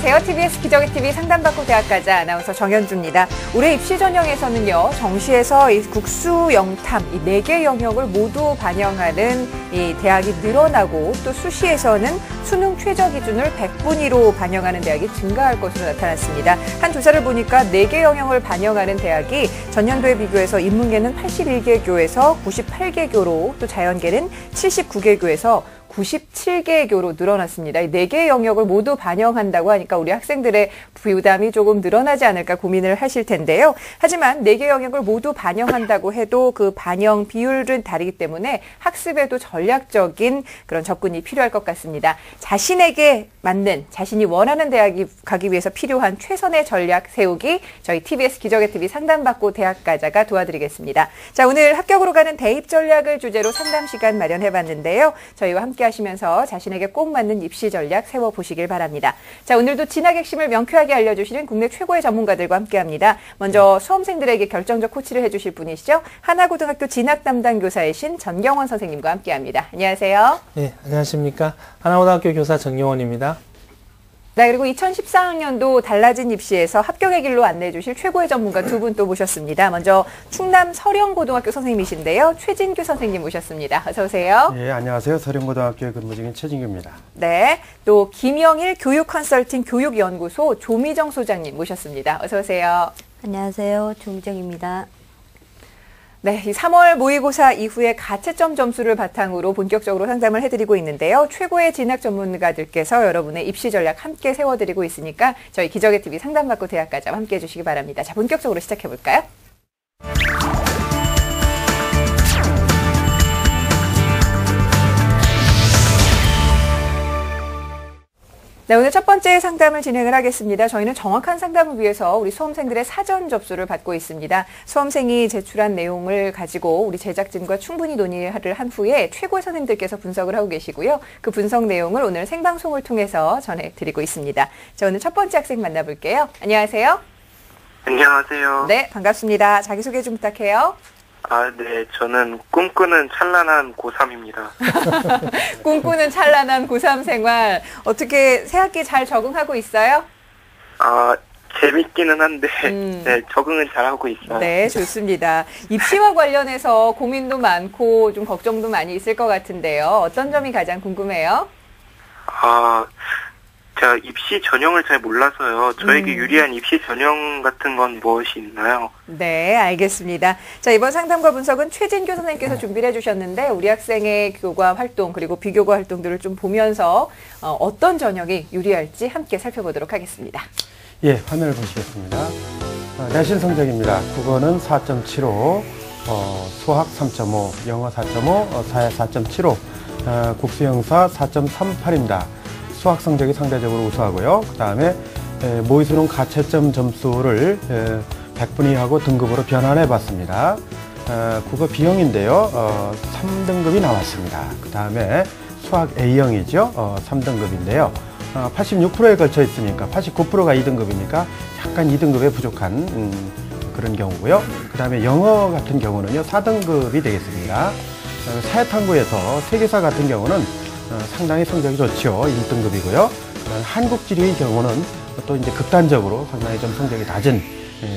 안녕하세요. TBS 기적의TV 상담받고 대학가자 아나운서 정현주입니다. 올해 입시 전형에서는요, 정시에서 이 국수, 영탐, 이 4개 영역을 모두 반영하는 이 대학이 늘어나고 또 수시에서는 수능 최저 기준을 100분위로 반영하는 대학이 증가할 것으로 나타났습니다. 한 조사를 보니까 4개 영역을 반영하는 대학이 전년도에 비교해서 인문계는 81개 교에서 98개 교로 또 자연계는 79개 교에서 97개 교로 늘어났습니다. 이 4개의 영역을 모두 반영한다고 하니까 우리 학생들의 부담이 조금 늘어나지 않을까 고민을 하실 텐데요. 하지만 4개 영역을 모두 반영한다고 해도 그 반영 비율은 다르기 때문에 학습에도 전략적인 그런 접근이 필요할 것 같습니다. 자신에게 맞는, 자신이 원하는 대학이 가기 위해서 필요한 최선의 전략 세우기, 저희 TBS 기적의TV 상담받고 대학가자가 도와드리겠습니다. 자, 오늘 합격으로 가는 대입 전략을 주제로 상담 시간 마련해봤는데요. 저희와 함께 하시면서 자신에게 꼭 맞는 입시 전략 세워보시길 바랍니다. 자, 오늘도 진학 핵심을 명쾌하게 알려주시는 국내 최고의 전문가들과 함께합니다. 먼저 수험생들에게 결정적 코치를 해주실 분이시죠. 하나고등학교 진학 담당 교사이신 전경원 선생님과 함께합니다. 안녕하세요. 네, 안녕하십니까. 하나고등학교 교사 전경원입니다. 네, 그리고 2014학년도 달라진 입시에서 합격의 길로 안내해 주실 최고의 전문가 두 분 또 모셨습니다. 먼저 충남 서령고등학교 선생님이신데요. 최진규 선생님 모셨습니다. 어서 오세요. 네, 안녕하세요. 서령고등학교에 근무 중인 최진규입니다. 네, 또 김영일 교육컨설팅 교육연구소 조미정 소장님 모셨습니다. 어서 오세요. 안녕하세요. 조미정입니다. 네, 이 3월 모의고사 이후에 가채점 점수를 바탕으로 본격적으로 상담을 해드리고 있는데요. 최고의 진학 전문가들께서 여러분의 입시 전략 함께 세워드리고 있으니까 저희 기적의TV 상담받고 대학가자와 함께 해주시기 바랍니다. 자, 본격적으로 시작해볼까요? 네, 오늘 첫 번째 상담을 진행을 하겠습니다. 저희는 정확한 상담을 위해서 우리 수험생들의 사전 접수를 받고 있습니다. 수험생이 제출한 내용을 가지고 우리 제작진과 충분히 논의를 한 후에 최고의 선생님들께서 분석을 하고 계시고요. 그 분석 내용을 오늘 생방송을 통해서 전해드리고 있습니다. 자, 오늘 첫 번째 학생 만나볼게요. 안녕하세요. 안녕하세요. 네, 반갑습니다. 자기소개 좀 부탁해요. 네. 저는 꿈꾸는 찬란한 고3입니다. 꿈꾸는 찬란한 고3 생활. 어떻게 새학기 잘 적응하고 있어요? 재밌기는 한데, 네, 적응은 잘하고 있어요. 네, 좋습니다. 입시와 관련해서 고민도 많고 좀 걱정도 많이 있을 것 같은데요. 어떤 점이 가장 궁금해요? 제가 입시 전형을 잘 몰라서요. 저에게 유리한 입시 전형 같은 건 무엇이 있나요? 네, 알겠습니다. 자, 이번 상담과 분석은 최진규 선생님께서 준비를 해주셨는데 우리 학생의 교과 활동 그리고 비교과 활동들을 좀 보면서 어떤 전형이 유리할지 함께 살펴보도록 하겠습니다. 예, 화면을 보시겠습니다. 내신 성적입니다. 국어는 4.75, 수학 3.5, 영어 4.5, 사회 4.75, 국수영사 4.38입니다. 수학 성적이 상대적으로 우수하고요. 그 다음에 모의수능 가채점 점수를 100분위 하고 등급으로 변환해 봤습니다. 국어 B형인데요. 3등급이 나왔습니다. 그 다음에 수학 A형이죠. 3등급인데요. 86%에 걸쳐 있으니까 89%가 2등급이니까 약간 2등급에 부족한 그런 경우고요. 그 다음에 영어 같은 경우는요. 4등급이 되겠습니다. 사회탐구에서 세계사 같은 경우는 상당히 성적이 좋죠. 1등급이고요. 한국지리의 경우는 또 이제 극단적으로 상당히 좀 성적이 낮은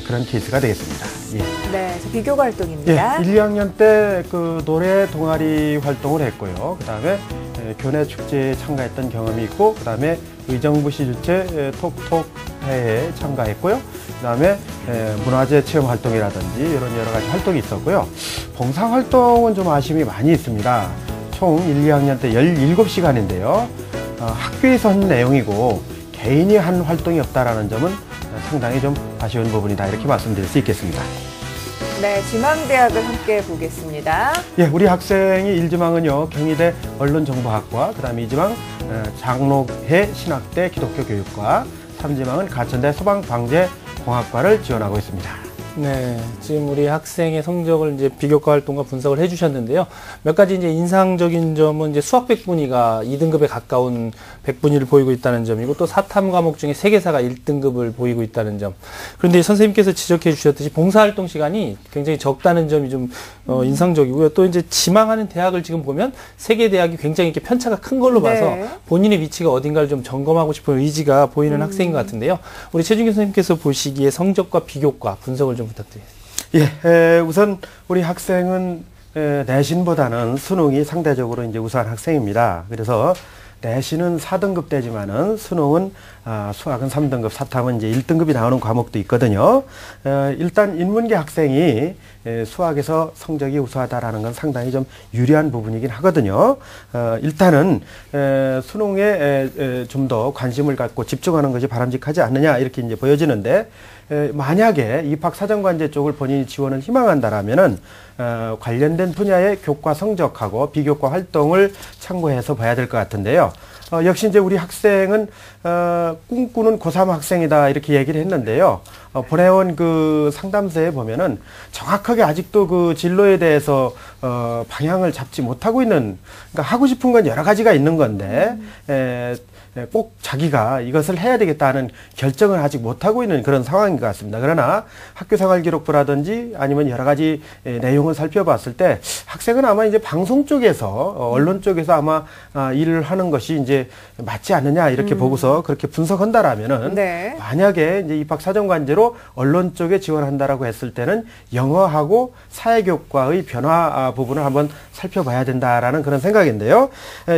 그런 케이스가 되겠습니다. 예. 네, 비교과 활동입니다. 예, 1, 2학년 때 그 노래 동아리 활동을 했고요. 그 다음에 교내 축제에 참가했던 경험이 있고, 그 다음에 의정부시 주최 톡톡회에 참가했고요. 그 다음에 문화재 체험 활동이라든지 이런 여러 가지 활동이 있었고요. 봉사 활동은 좀 아쉬움이 많이 있습니다. 총 1, 2학년 때 17시간인데요. 학교에서 한 내용이고 개인이 한 활동이 없다라는 점은 상당히 좀 아쉬운 부분이다. 이렇게 말씀드릴 수 있겠습니다. 네, 지망대학을 함께 보겠습니다. 예, 우리 학생이 1지망은요. 경희대 언론정보학과, 그 다음에 2지망 장로회 신학대 기독교교육과, 3지망은 가천대 소방방재공학과를 지원하고 있습니다. 네, 지금 우리 학생의 성적을 이제 비교과 활동과 분석을 해주셨는데요. 몇 가지 이제 인상적인 점은 이제 수학 100분위가 2등급에 가까운 100분위를 보이고 있다는 점이고, 또 사탐 과목 중에 세계사가 1등급을 보이고 있다는 점. 그런데 선생님께서 지적해 주셨듯이 봉사활동 시간이 굉장히 적다는 점이 좀 인상적이고요. 또 이제 지망하는 대학을 지금 보면 세 개 대학이 굉장히 이렇게 편차가 큰 걸로 봐서 네. 본인의 위치가 어딘가를 좀 점검하고 싶은 의지가 보이는 학생인 것 같은데요. 우리 최준규 선생님께서 보시기에 성적과 비교과 분석을 좀 부탁드리겠습니다. 예, 우선 우리 학생은 내신보다는 수능이 상대적으로 이제 우수한 학생입니다. 그래서 내신은 4등급 되지만은 수능은 수학은 3등급, 사탐은 이제 1등급이 나오는 과목도 있거든요. 일단 인문계 학생이 수학에서 성적이 우수하다라는 건 상당히 좀 유리한 부분이긴 하거든요. 일단은 수능에 좀 더 관심을 갖고 집중하는 것이 바람직하지 않느냐 이렇게 이제 보여지는데, 만약에 입학사정관제 쪽을 본인이 지원을 희망한다라면은 관련된 분야의 교과 성적하고 비교과 활동을 참고해서 봐야 될 것 같은데요. 역시 이제 우리 학생은 꿈꾸는 고3 학생이다 이렇게 얘기를 했는데요. 보내온 그 상담서에 보면은 정확하게 아직도 그 진로에 대해서 방향을 잡지 못하고 있는, 그러니까 하고 싶은 건 여러 가지가 있는 건데 꼭 자기가 이것을 해야 되겠다는 결정을 아직 못하고 있는 그런 상황인 것 같습니다. 그러나 학교생활기록부라든지 아니면 여러 가지 내용을 살펴봤을 때 학생은 아마 이제 방송 쪽에서 언론 쪽에서 아마 일을 하는 것이 이제 맞지 않느냐 이렇게 보고서 그렇게 분석한다라면은, 네. 만약에 이제 입학사정관제로 언론 쪽에 지원한다라고 했을 때는 영어하고 사회교과의 변화 부분을 한번 살펴봐야 된다라는 그런 생각인데요.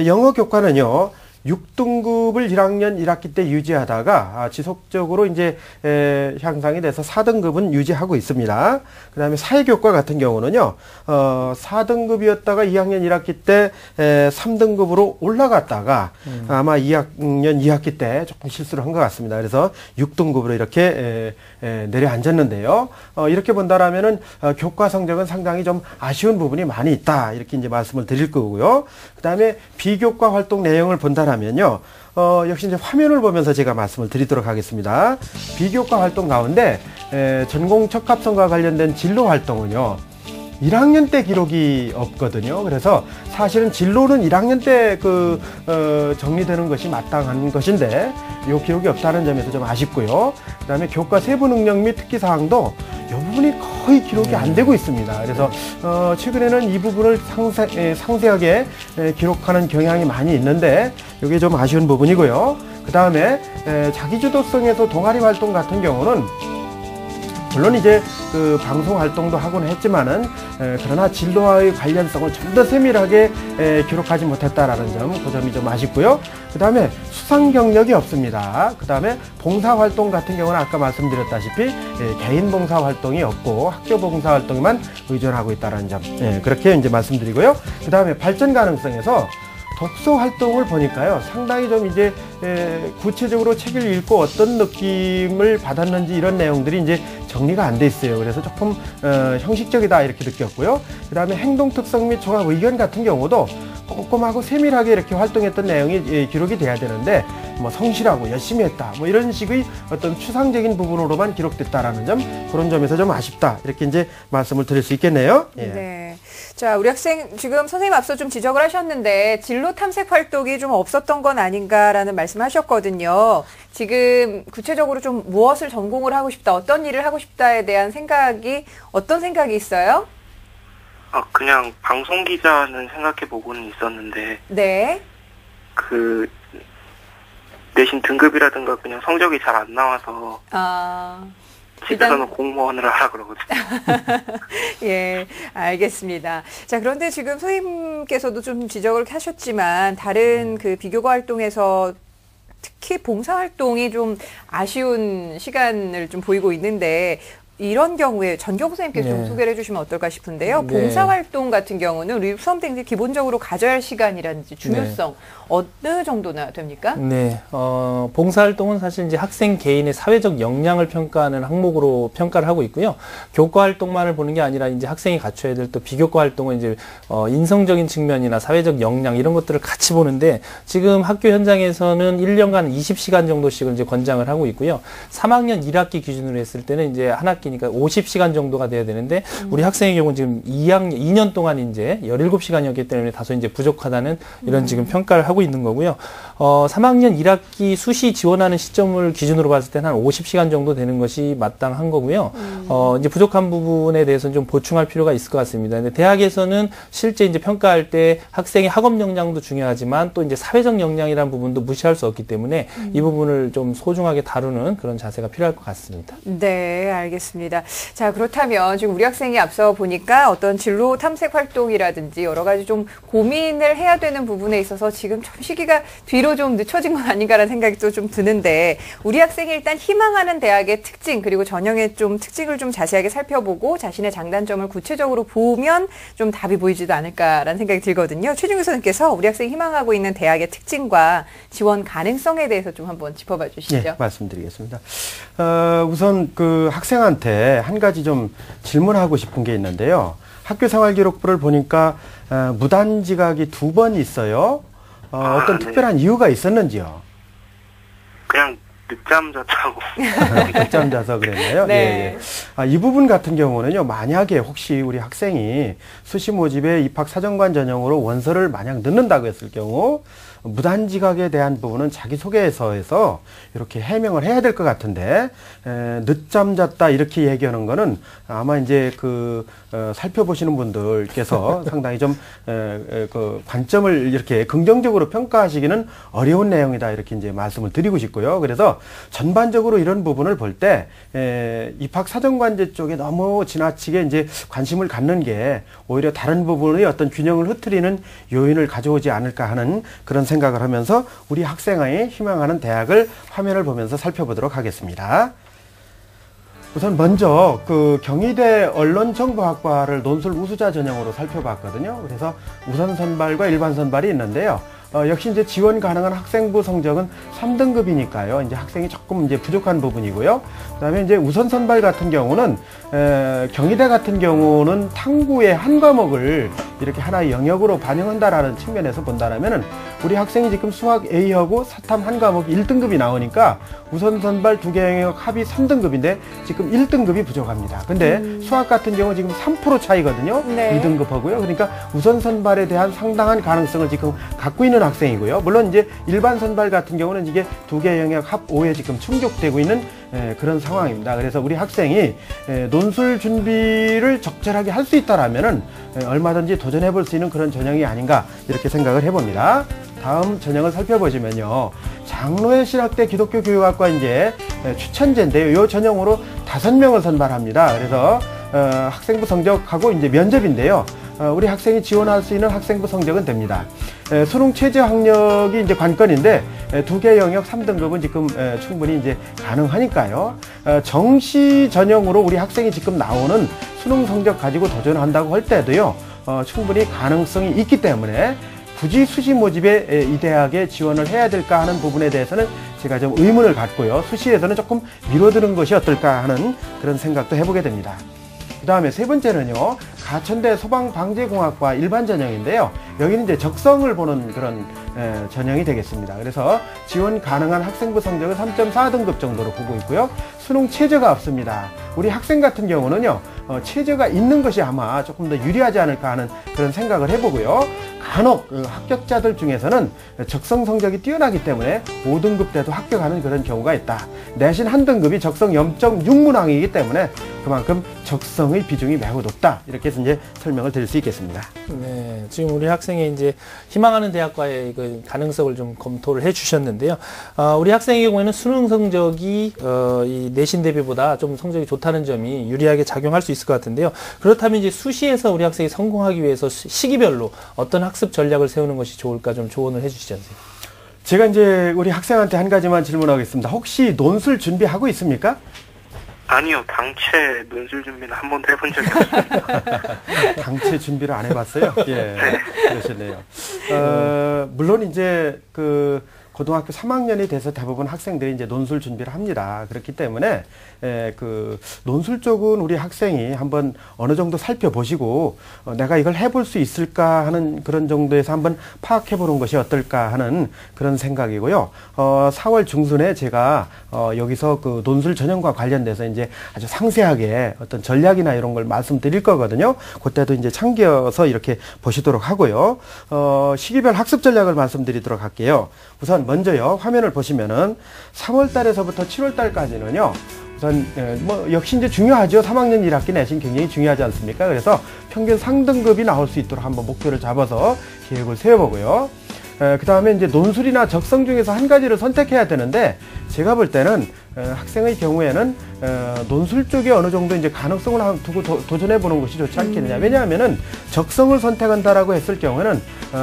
영어 교과는요, 6등급을 1학년 1학기 때 유지하다가 지속적으로 이제 향상이 돼서 4등급은 유지하고 있습니다. 그 다음에 사회교과 같은 경우는요, 4등급이었다가 2학년 1학기 때 3등급으로 올라갔다가 아마 2학년 2학기 때 조금 실수를 한 것 같습니다. 그래서 6등급으로 이렇게 내려앉았는데요. 이렇게 본다라면은 교과 성적은 상당히 좀 아쉬운 부분이 많이 있다 이렇게 이제 말씀을 드릴 거고요. 그 다음에 비교과 활동 내용을 본다라면요, 역시 이제 화면을 보면서 제가 말씀을 드리도록 하겠습니다. 비교과 활동 가운데 전공 적합성과 관련된 진로 활동은요, 1학년 때 기록이 없거든요. 그래서 사실은 진로는 1학년 때 정리되는 것이 마땅한 것인데 이 기록이 없다는 점에서 좀 아쉽고요. 그 다음에 교과 세부 능력 및 특기 사항도 이 부분이 거의 기록이 안 되고 있습니다. 그래서 최근에는 이 부분을 상세하게 기록하는 경향이 많이 있는데 이게 좀 아쉬운 부분이고요. 그 다음에 자기주도성에서 동아리 활동 같은 경우는 물론 이제 그 방송 활동도 하곤 했지만은 그러나 진로와의 관련성을 좀 더 세밀하게 기록하지 못했다라는 점, 그 점이 좀 아쉽고요. 그 다음에 수상 경력이 없습니다. 그 다음에 봉사 활동 같은 경우는 아까 말씀드렸다시피 개인 봉사 활동이 없고 학교 봉사 활동에만 의존하고 있다는 점, 그렇게 이제 말씀드리고요. 그 다음에 발전 가능성에서 독서 활동을 보니까요, 상당히 좀 이제 구체적으로 책을 읽고 어떤 느낌을 받았는지 이런 내용들이 이제 정리가 안 돼 있어요. 그래서 조금 형식적이다 이렇게 느꼈고요. 그 다음에 행동 특성 및 종합 의견 같은 경우도 꼼꼼하고 세밀하게 이렇게 활동했던 내용이 기록이 돼야 되는데 뭐 성실하고 열심히 했다 뭐 이런 식의 어떤 추상적인 부분으로만 기록됐다라는 점, 그런 점에서 좀 아쉽다 이렇게 이제 말씀을 드릴 수 있겠네요. 예. 네. 자, 우리 학생 지금 선생님 앞서 좀 지적을 하셨는데 진로 탐색 활동이 좀 없었던 건 아닌가라는 말씀하셨거든요. 지금 구체적으로 좀 무엇을 전공을 하고 싶다, 어떤 일을 하고 싶다에 대한 생각이 어떤 생각이 있어요? 그냥 방송 기자는 생각해보고는 있었는데, 네. 그 내신 등급이라든가 그냥 성적이 잘 안 나와서 집에서는 공무원을 하라 그러거든요. 예, 알겠습니다. 자, 그런데 지금 선생님께서도 좀 지적을 하셨지만 다른 그 비교과 활동에서 특히 봉사활동이 좀 아쉬운 시간을 좀 보이고 있는데, 이런 경우에 전경 선생님께서 좀 소개를 해주시면 어떨까 싶은데요. 네. 봉사활동 같은 경우는 우리 수험생들이 기본적으로 가져야 할 시간이라든지 중요성 어느 정도나 됩니까? 네, 봉사활동은 사실 이제 학생 개인의 사회적 역량을 평가하는 항목으로 평가를 하고 있고요. 교과 활동만을 보는 게 아니라 이제 학생이 갖춰야 될 또 비교과 활동은 이제 인성적인 측면이나 사회적 역량 이런 것들을 같이 보는데, 지금 학교 현장에서는 1년간 20시간 정도씩을 이제 권장을 하고 있고요. 3학년 1학기 기준으로 했을 때는 이제 한 학기에 1학기니까 50시간 정도가 돼야 되는데 우리 학생의 경우는 지금 2년 동안 이제 17시간이었기 때문에 다소 이제 부족하다는 이런 지금 평가를 하고 있는 거고요. 3학년 1학기 수시 지원하는 시점을 기준으로 봤을 때는 한 50시간 정도 되는 것이 마땅한 거고요. 이제 부족한 부분에 대해서는 좀 보충할 필요가 있을 것 같습니다. 근데 대학에서는 실제 이제 평가할 때 학생의 학업 역량도 중요하지만 또 이제 사회적 역량이라는 부분도 무시할 수 없기 때문에 이 부분을 좀 소중하게 다루는 그런 자세가 필요할 것 같습니다. 네, 알겠습니다. 자, 그렇다면 지금 우리 학생이 앞서 보니까 어떤 진로 탐색 활동이라든지 여러 가지 좀 고민을 해야 되는 부분에 있어서 지금 좀 시기가 뒤로 좀 늦춰진 건 아닌가라는 생각이 또 좀 드는데 우리 학생이 일단 희망하는 대학의 특징 그리고 전형의 좀 특징을 좀 자세하게 살펴보고 자신의 장단점을 구체적으로 보면 좀 답이 보이지도 않을까라는 생각이 들거든요. 최준규 선생님께서 우리 학생이 희망하고 있는 대학의 특징과 지원 가능성에 대해서 좀 한번 짚어봐 주시죠. 네, 말씀드리겠습니다. 우선 그 학생한테 한 가지 좀 질문하고 싶은 게 있는데요. 학교 생활기록부를 보니까 무단지각이 2번 있어요. 어떤 네. 특별한 이유가 있었는지요? 그냥 늦잠 잤다고. 늦잠 자서 그랬나요? 네. 예. 이 부분 같은 경우는요, 만약에 혹시 우리 학생이 수시 모집에 입학 사정관 전형으로 원서를 만약 넣는다고 했을 경우, 무단지각에 대한 부분은 자기소개서에서 이렇게 해명을 해야 될 것 같은데, 늦잠 잤다 이렇게 얘기하는 거는 아마 이제 살펴보시는 분들께서 상당히 좀, 그 관점을 이렇게 긍정적으로 평가하시기는 어려운 내용이다 이렇게 이제 말씀을 드리고 싶고요. 그래서 전반적으로 이런 부분을 볼 때, 입학 사정관제 쪽에 너무 지나치게 이제 관심을 갖는 게 오히려 다른 부분의 어떤 균형을 흐트리는 요인을 가져오지 않을까 하는 그런 생각을 하면서 우리 학생의 희망하는 대학을 화면을 보면서 살펴보도록 하겠습니다. 우선 먼저 그 경희대 언론정보학과를 논술 우수자 전형으로 살펴봤거든요. 그래서 우선 선발과 일반 선발이 있는데요. 역시 이제 지원 가능한 학생부 성적은 3등급이니까요. 이제 학생이 조금 이제 부족한 부분이고요. 그다음에 이제 우선 선발 같은 경우는 경희대 같은 경우는 탕구의 한 과목을 이렇게 하나의 영역으로 반영한다라는 측면에서 본다라면은 우리 학생이 지금 수학 A하고 사탐 한 과목 1등급이 나오니까 우선 선발 2개 영역 합이 3등급인데 지금 1등급이 부족합니다. 근데 수학 같은 경우 지금 3% 차이거든요. 네. 2등급하고요. 그러니까 우선 선발에 대한 상당한 가능성을 지금 갖고 있는 학생이고요. 물론 이제 일반 선발 같은 경우는 이게 2개 영역 합 5에 지금 충족되고 있는 그런 상황입니다. 그래서 우리 학생이 논술 준비를 적절하게 할 수 있다라면은 얼마든지 도전해 볼 수 있는 그런 전형이 아닌가 이렇게 생각을 해봅니다. 다음 전형을 살펴보시면요. 장로회 신학대 기독교 교육학과 이제 추천제인데요. 이 전형으로 5명을 선발합니다. 그래서 학생부 성적하고 이제 면접인데요. 우리 학생이 지원할 수 있는 학생부 성적은 됩니다. 수능 최저 학력이 이제 관건인데 2개 영역 3등급은 지금 충분히 이제 가능하니까요. 정시 전형으로 우리 학생이 지금 나오는 수능 성적 가지고 도전한다고 할 때도요. 충분히 가능성이 있기 때문에 굳이 수시 모집에 이 대학에 지원을 해야 될까 하는 부분에 대해서는 제가 좀 의문을 갖고요. 수시에서는 조금 미뤄두는 것이 어떨까 하는 그런 생각도 해보게 됩니다. 그 다음에 세 번째는요, 가천대 소방방재공학과 일반 전형인데요. 여기는 이제 적성을 보는 그런 전형이 되겠습니다. 그래서 지원 가능한 학생부 성적은 3.4등급 정도로 보고 있고요. 수능 최저가 없습니다. 우리 학생 같은 경우는요, 최저가 있는 것이 아마 조금 더 유리하지 않을까 하는 그런 생각을 해보고요. 간혹 합격자들 중에서는 적성 성적이 뛰어나기 때문에 5등급 때도 합격하는 그런 경우가 있다. 내신 한 등급이 적성 0.6문항이기 때문에 그만큼 적성의 비중이 매우 높다. 이렇게 해서 이제 설명을 드릴 수 있겠습니다. 네, 지금 우리 학생이 이제 희망하는 대학과의 그 가능성을 좀 검토를 해주셨는데요. 우리 학생의 경우에는 수능 성적이 이 내신 대비보다 좀 성적이 좋다는 점이 유리하게 작용할 수 있을 것 같은데요. 그렇다면 이제 수시에서 우리 학생이 성공하기 위해서 시기별로 어떤 학습 전략을 세우는 것이 좋을까 좀 조언을 해주시죠, 선생님. 제가 이제 우리 학생한테 한 가지만 질문하겠습니다. 혹시 논술 준비하고 있습니까? 아니요, 당최 논술 준비는 한 번도 해본 적이 없습니다. 당최 준비를 안 해봤어요? 예, 그러시네요. 물론 이제 고등학교 3학년이 돼서 대부분 학생들이 이제 논술 준비를 합니다. 그렇기 때문에 그 논술 쪽은 우리 학생이 한번 어느 정도 살펴보시고 내가 이걸 해볼 수 있을까 하는 그런 정도에서 한번 파악해 보는 것이 어떨까 하는 그런 생각이고요. 4월 중순에 제가 여기서 그 논술 전형과 관련돼서 이제 아주 상세하게 어떤 전략이나 이런 걸 말씀드릴 거거든요. 그때도 이제 참겨서 이렇게 보시도록 하고요. 시기별 학습 전략을 말씀드리도록 할게요. 우선 먼저요, 화면을 보시면은 3월 달에서부터 7월 달까지는요, 우선 뭐 역시 이제 중요하죠. 3학년 1학기 내신 굉장히 중요하지 않습니까? 그래서 평균 상등급이 나올 수 있도록 한번 목표를 잡아서 계획을 세워보고요. 그 다음에 이제 논술이나 적성 중에서 한 가지를 선택해야 되는데, 제가 볼 때는 학생의 경우에는 논술 쪽에 어느 정도 이제 가능성을 두고 도전해 보는 것이 좋지 않겠느냐. 왜냐하면은 적성을 선택한다라고 했을 경우에는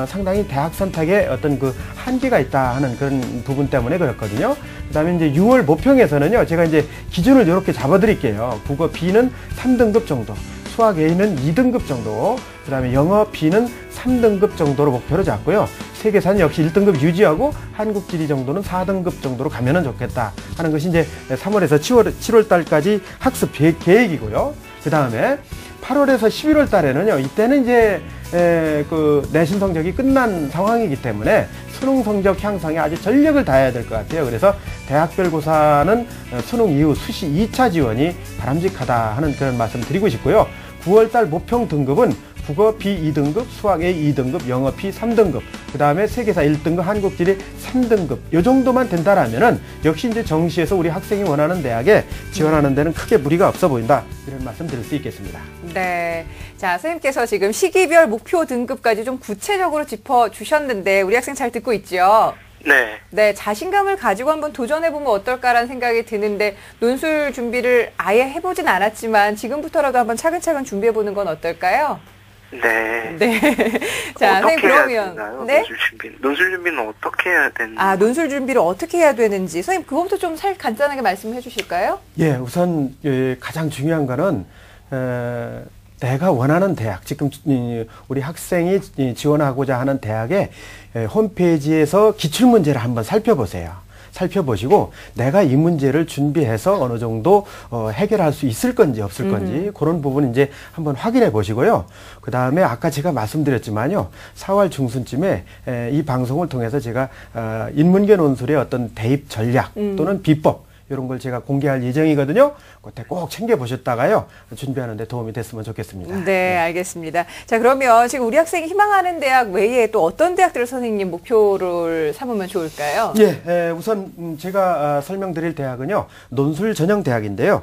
상당히 대학 선택에 어떤 그 한계가 있다 하는 그런 부분 때문에 그렇거든요. 그다음에 이제 6월 모평에서는요, 제가 이제 기준을 이렇게 잡아드릴게요. 국어 B는 3등급 정도, 수학 A는 2등급 정도, 그다음에 영어 B는 3등급 정도로 목표를 잡고요. 세계사는 역시 1등급 유지하고 한국 지리 정도는 4등급 정도로 가면은 좋겠다 하는 것이 이제 3월에서 7월 달까지 학습 계획이고요. 그 다음에 8월에서 11월 달에는요, 이때는 이제 그 내신 성적이 끝난 상황이기 때문에 수능 성적 향상에 아주 전력을 다해야 될 것 같아요. 그래서 대학별고사는 수능 이후 수시 2차 지원이 바람직하다 하는 그런 말씀 드리고 싶고요. 9월달 모평 등급은 국어 B 2등급, 수학 A 2등급, 영어 B 3등급, 그 다음에 세계사 1등급, 한국지리 3등급, 요 정도만 된다라면은 역시 이제 정시에서 우리 학생이 원하는 대학에 지원하는 데는 크게 무리가 없어 보인다. 이런 말씀 드릴 수 있겠습니다. 네. 자, 선생님께서 지금 시기별 목표 등급까지 좀 구체적으로 짚어주셨는데, 우리 학생 잘 듣고 있죠? 네. 네, 자신감을 가지고 한번 도전해보면 어떨까라는 생각이 드는데, 논술 준비를 아예 해보진 않았지만 지금부터라도 한번 차근차근 준비해보는 건 어떨까요? 네. 네. 자, 선생님 그러면 네? 논술 준비는 어떻게 해야 되는지. 아, 논술 준비를 어떻게 해야 되는지 선생님 그것부터 좀 간단하게 말씀해 주실까요? 예, 우선 가장 중요한 거는 내가 원하는 대학, 지금 우리 학생이 지원하고자 하는 대학의 홈페이지에서 기출문제를 한번 살펴보세요. 살펴보시고 내가 이 문제를 준비해서 어느 정도 해결할 수 있을 건지 없을 건지 그런 부분 이제 한번 확인해 보시고요. 그 다음에 아까 제가 말씀드렸지만요, 4월 중순쯤에 이 방송을 통해서 제가 인문계 논술의 어떤 대입 전략 또는 비법 이런 걸 제가 공개할 예정이거든요. 그때 꼭 챙겨보셨다가요, 준비하는 데 도움이 됐으면 좋겠습니다. 네, 알겠습니다. 자, 그러면 지금 우리 학생이 희망하는 대학 외에 또 어떤 대학들을 선생님 목표를 삼으면 좋을까요? 예, 우선 제가 설명드릴 대학은요, 논술 전형 대학인데요.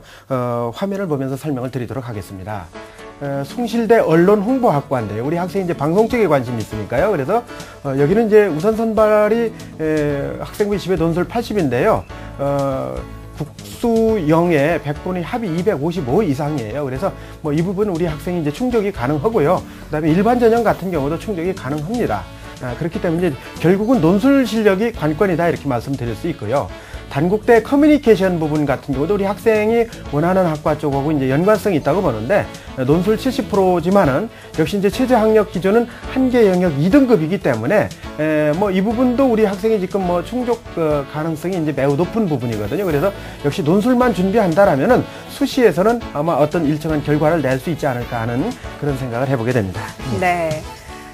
화면을 보면서 설명을 드리도록 하겠습니다. 숭실대 언론홍보학과인데요. 우리 학생이 이제 방송 쪽에 관심이 있으니까요. 그래서 여기는 이제 우선 선발이 학생부 20에 논술 80인데요. 국수영의 100분의 합이 255 이상이에요. 그래서 뭐 이 부분 우리 학생이 이제 충족이 가능하고요. 그다음에 일반 전형 같은 경우도 충족이 가능합니다. 그렇기 때문에 이제 결국은 논술 실력이 관건이다 이렇게 말씀드릴 수 있고요. 단국대 커뮤니케이션 부분 같은 경우도 우리 학생이 원하는 학과 쪽하고 이제 연관성이 있다고 보는데, 논술 70%지만은 역시 이제 최저 학력 기준은 한계 영역 2등급이기 때문에 뭐 이 부분도 우리 학생이 지금 뭐 충족 가능성이 이제 매우 높은 부분이거든요. 그래서 역시 논술만 준비한다라면은 수시에서는 아마 어떤 일정한 결과를 낼 수 있지 않을까 하는 그런 생각을 해보게 됩니다. 네.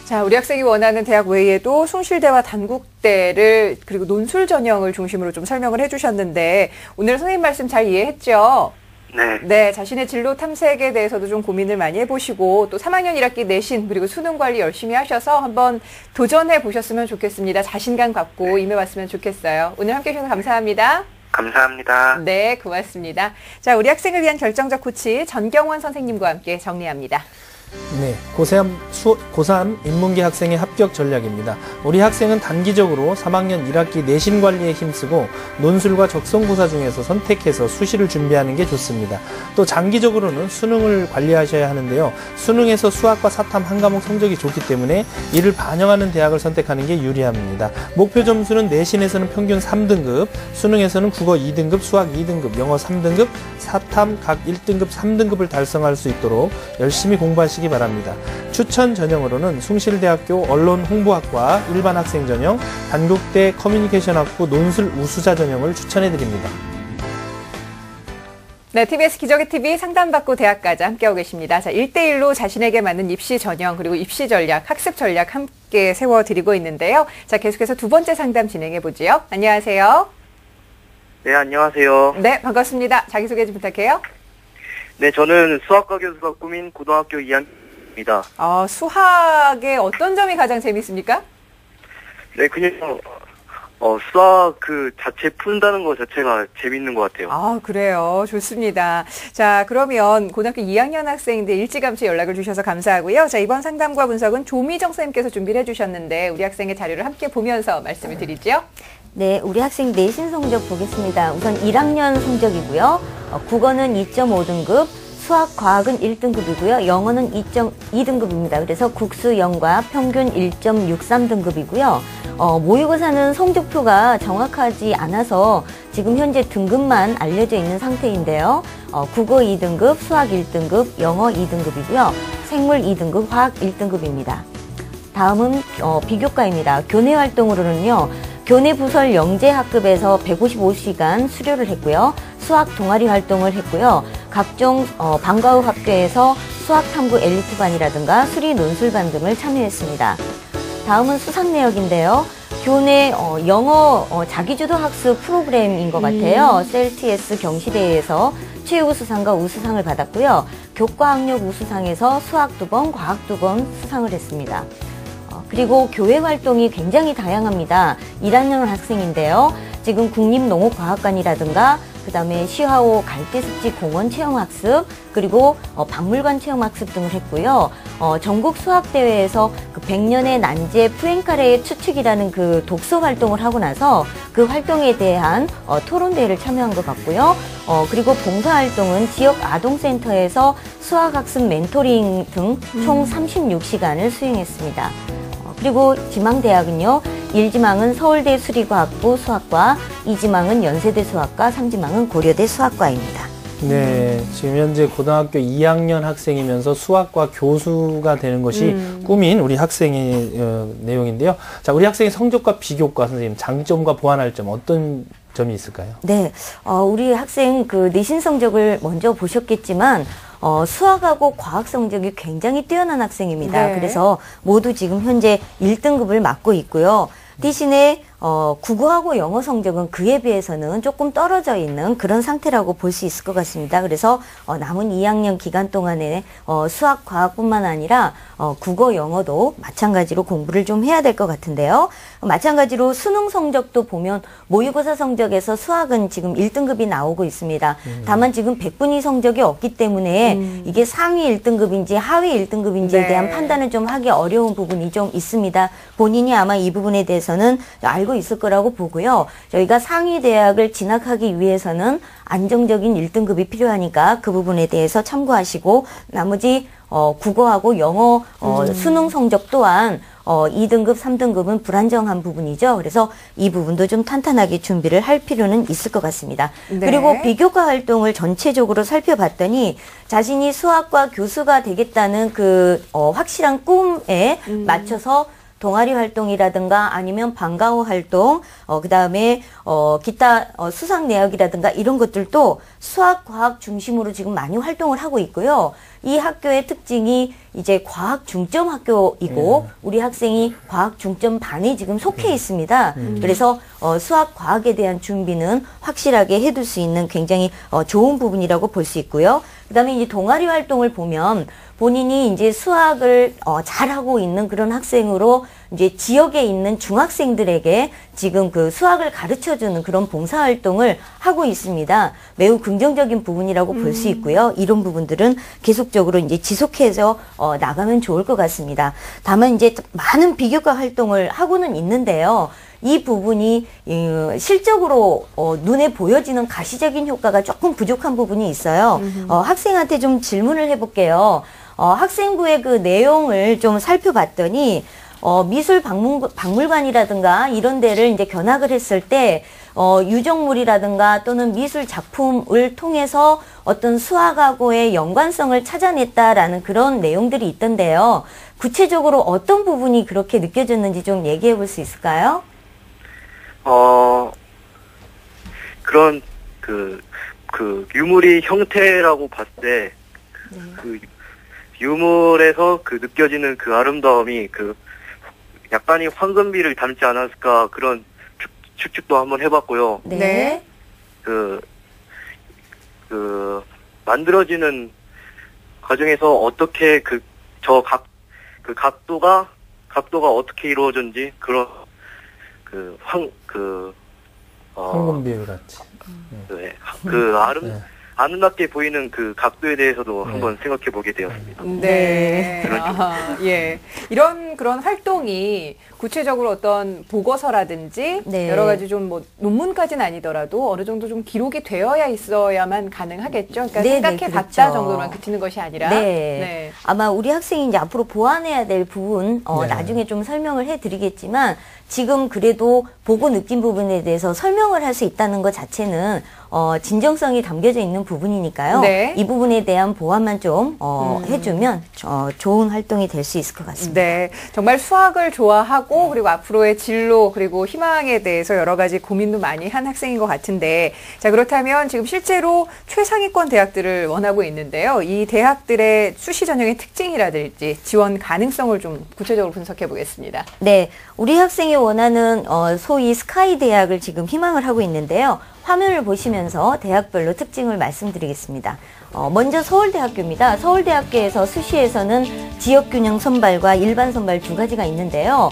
자, 우리 학생이 원하는 대학 외에도 숭실대와 단국대를 그리고 논술 전형을 중심으로 좀 설명을 해주셨는데, 오늘 선생님 말씀 잘 이해했죠? 네. 네, 자신의 진로 탐색에 대해서도 좀 고민을 많이 해보시고, 또 3학년 1학기 내신 그리고 수능 관리 열심히 하셔서 한번 도전해 보셨으면 좋겠습니다. 자신감 갖고 임해봤으면 좋겠어요. 오늘 함께 해주셔서 감사합니다. 감사합니다. 네, 고맙습니다. 자, 우리 학생을 위한 결정적 코치 전경원 선생님과 함께 정리합니다. 네, 고3 인문계 학생의 합격 전략입니다. 우리 학생은 단기적으로 3학년 1학기 내신 관리에 힘쓰고 논술과 적성고사 중에서 선택해서 수시를 준비하는 게 좋습니다. 또 장기적으로는 수능을 관리하셔야 하는데요. 수능에서 수학과 사탐 한 과목 성적이 좋기 때문에 이를 반영하는 대학을 선택하는 게 유리합니다. 목표 점수는 내신에서는 평균 3등급, 수능에서는 국어 2등급, 수학 2등급, 영어 3등급, 사탐 각 1등급, 3등급을 달성할 수 있도록 열심히 공부하시기 하시기 바랍니다. 추천 전형으로는 숭실대학교 언론홍보학과 일반 학생 전형, 단국대 커뮤니케이션학부 논술 우수자 전형을 추천해드립니다. 네, TBS 기적의 TV 상담받고 대학까지 함께하고 계십니다. 자, 1대1로 자신에게 맞는 입시 전형 그리고 입시 전략, 학습 전략 함께 세워드리고 있는데요. 자, 계속해서 두 번째 상담 진행해보지요. 안녕하세요. 네, 안녕하세요. 네, 반갑습니다. 자기소개 좀 부탁해요. 네, 저는 수학과 교수가 꿈인 고등학교 2학년입니다. 수학의 어떤 점이 가장 재밌습니까? 네, 그냥 수학 그 자체 푼다는 것 자체가 재밌는 것 같아요. 그래요. 좋습니다. 자, 그러면 고등학교 2학년 학생인데 일찌감치 연락을 주셔서 감사하고요. 자, 이번 상담과 분석은 조미정 선생님께서 준비를 해주셨는데 우리 학생의 자료를 함께 보면서 말씀을 드리죠. 네, 우리 학생 내신 성적 보겠습니다. 우선 1학년 성적이고요. 국어는 2.5등급, 수학, 과학은 1등급이고요. 영어는 2.2등급입니다. 그래서 국수, 영과 평균 1.63등급이고요. 모의고사는 성적표가 정확하지 않아서 지금 현재 등급만 알려져 있는 상태인데요. 국어 2등급, 수학 1등급, 영어 2등급이고요. 생물 2등급, 화학 1등급입니다. 다음은 비교과입니다. 교내 활동으로는요. 교내 부설 영재학급에서 155시간 수료를 했고요. 수학 동아리 활동을 했고요. 각종 방과 후 학교에서 수학탐구 엘리트반이라든가 수리 논술반 등을 참여했습니다. 다음은 수상 내역인데요. 교내 영어 자기주도 학습 프로그램인 것 같아요. 셀TS 경시대회에서 최우수상과 우수상을 받았고요. 교과학력 우수상에서 수학 2번, 과학 2번 수상을 했습니다. 그리고 교회 활동이 굉장히 다양합니다. 1학년 학생인데요. 지금 국립농업과학관이라든가 그다음에 시화호 갈대습지 공원 체험학습 그리고 박물관 체험학습 등을 했고요. 전국 수학대회에서 그 100년의 난제 푸엔카레의 추측이라는 그 독서 활동을 하고 나서 그 활동에 대한 토론대회를 참여한 것 같고요. 그리고 봉사활동은 지역 아동센터에서 수학학습 멘토링 등 총 36시간을 수행했습니다. 그리고 지망대학은요. 1지망은 서울대 수리과학부 수학과, 2지망은 연세대 수학과, 3지망은 고려대 수학과입니다. 네, 지금 현재 고등학교 2학년 학생이면서 수학과 교수가 되는 것이 꿈인 우리 학생의 내용인데요. 자, 우리 학생의 성적과 비교과 선생님, 장점과 보완할 점 어떤 점이 있을까요? 네, 우리 학생 그 내신 성적을 먼저 보셨겠지만 수학하고 과학 성적이 굉장히 뛰어난 학생입니다. 네. 그래서 모두 지금 현재 1등급을 맡고 있고요. 대신에 국어하고 영어 성적은 그에 비해서는 조금 떨어져 있는 그런 상태라고 볼 수 있을 것 같습니다. 그래서 남은 2학년 기간 동안에 수학, 과학뿐만 아니라 국어, 영어도 마찬가지로 공부를 좀 해야 될 것 같은데요. 마찬가지로 수능 성적도 보면 모의고사 성적에서 수학은 지금 1등급이 나오고 있습니다. 다만 지금 백분위 성적이 없기 때문에 이게 상위 1등급인지 하위 1등급인지에 네. 대한 판단을 좀 하기 어려운 부분이 좀 있습니다. 본인이 아마 이 부분에 대해서는 알고 있을 거라고 보고요. 저희가 상위 대학을 진학하기 위해서는 안정적인 1등급이 필요하니까 그 부분에 대해서 참고하시고 나머지 국어하고 영어 수능 성적 또한 2등급, 3등급은 불안정한 부분이죠. 그래서 이 부분도 좀 탄탄하게 준비를 할 필요는 있을 것 같습니다. 네. 그리고 비교과 활동을 전체적으로 살펴봤더니 자신이 수학과 교수가 되겠다는 그 확실한 꿈에 맞춰서 동아리 활동이라든가 아니면 방과 후 활동, 그 다음에, 기타, 수상 내역이라든가 이런 것들도 수학, 과학 중심으로 지금 많이 활동을 하고 있고요. 이 학교의 특징이 이제 과학 중점 학교이고, 우리 학생이 과학 중점 반에 지금 속해 있습니다. 그래서, 수학, 과학에 대한 준비는 확실하게 해둘 수 있는 굉장히 좋은 부분이라고 볼 수 있고요. 그 다음에 이제 동아리 활동을 보면 본인이 이제 수학을 잘하고 있는 그런 학생으로 이제 지역에 있는 중학생들에게 지금 그 수학을 가르쳐주는 그런 봉사활동을 하고 있습니다. 매우 긍정적인 부분이라고 볼 수 있고요. 이런 부분들은 계속적으로 이제 지속해서 나가면 좋을 것 같습니다. 다만 이제 많은 비교과 활동을 하고는 있는데요. 이 부분이 실적으로 눈에 보여지는 가시적인 효과가 조금 부족한 부분이 있어요. 학생한테 좀 질문을 해볼게요. 학생부의 그 내용을 좀 살펴봤더니 미술 박물관이라든가 이런 데를 이제 견학을 했을 때 유적물이라든가 또는 미술 작품을 통해서 어떤 수학하고의 연관성을 찾아냈다라는 그런 내용들이 있던데요. 구체적으로 어떤 부분이 그렇게 느껴졌는지 좀 얘기해 볼 수 있을까요? 그런 유물의 형태라고 봤을 때, 그 유물에서 그 느껴지는 그 아름다움이 약간의 황금비를 닮지 않았을까, 그런 추측도 한번 해봤고요. 네. 만들어지는 과정에서 어떻게 각도가 어떻게 이루어졌는지, 그런, 황금비율 같이. 네. 네. 아름답게 보이는 그 각도에 대해서도 네. 한번 생각해 보게 되었습니다. 네. 예. 그런 활동이 구체적으로 어떤 보고서라든지 네. 여러 가지 좀 논문까지는 아니더라도 어느 정도 좀 기록이 되어야 있어야만 가능하겠죠. 그러니까 네, 생각해 네, 봤다 그렇죠. 정도로만 그치는 것이 아니라. 네. 아마 우리 학생이 이제 앞으로 보완해야 될 부분, 네. 나중에 좀 설명을 해드리겠지만, 지금 그래도 보고 느낀 부분에 대해서 설명을 할 수 있다는 것 자체는, 진정성이 담겨져 있는 부분이니까요. 네. 이 부분에 대한 보완만 좀, 해주면, 좋은 활동이 될 수 있을 것 같습니다. 네. 정말 수학을 좋아하고 그리고 앞으로의 진로 그리고 희망에 대해서 여러 가지 고민도 많이 한 학생인 것 같은데, 자, 그렇다면 지금 실제로 최상위권 대학들을 원하고 있는데요. 이 대학들의 수시 전형의 특징이라든지 지원 가능성을 좀 구체적으로 분석해 보겠습니다. 네, 우리 학생이 원하는 소위 스카이 대학을 지금 희망을 하고 있는데요. 화면을 보시면서 대학별로 특징을 말씀드리겠습니다. 먼저 서울대학교입니다. 서울대학교에서 수시에서는 지역균형 선발과 일반 선발 두 가지가 있는데요.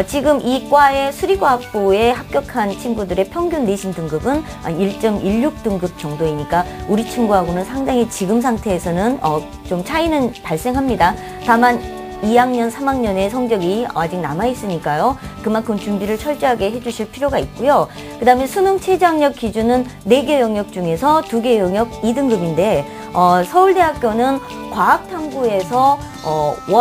지금 이 과의 수리과학부에 합격한 친구들의 평균 내신 등급은 1.16 등급 정도이니까 우리 친구하고는 상당히 지금 상태에서는 좀 차이는 발생합니다. 다만 2학년, 3학년의 성적이 아직 남아있으니까요. 그만큼 준비를 철저하게 해주실 필요가 있고요. 그 다음에 수능 최저학력 기준은 4개 영역 중에서 2개 영역 2등급인데 서울대학교는 과학탐구에서 1,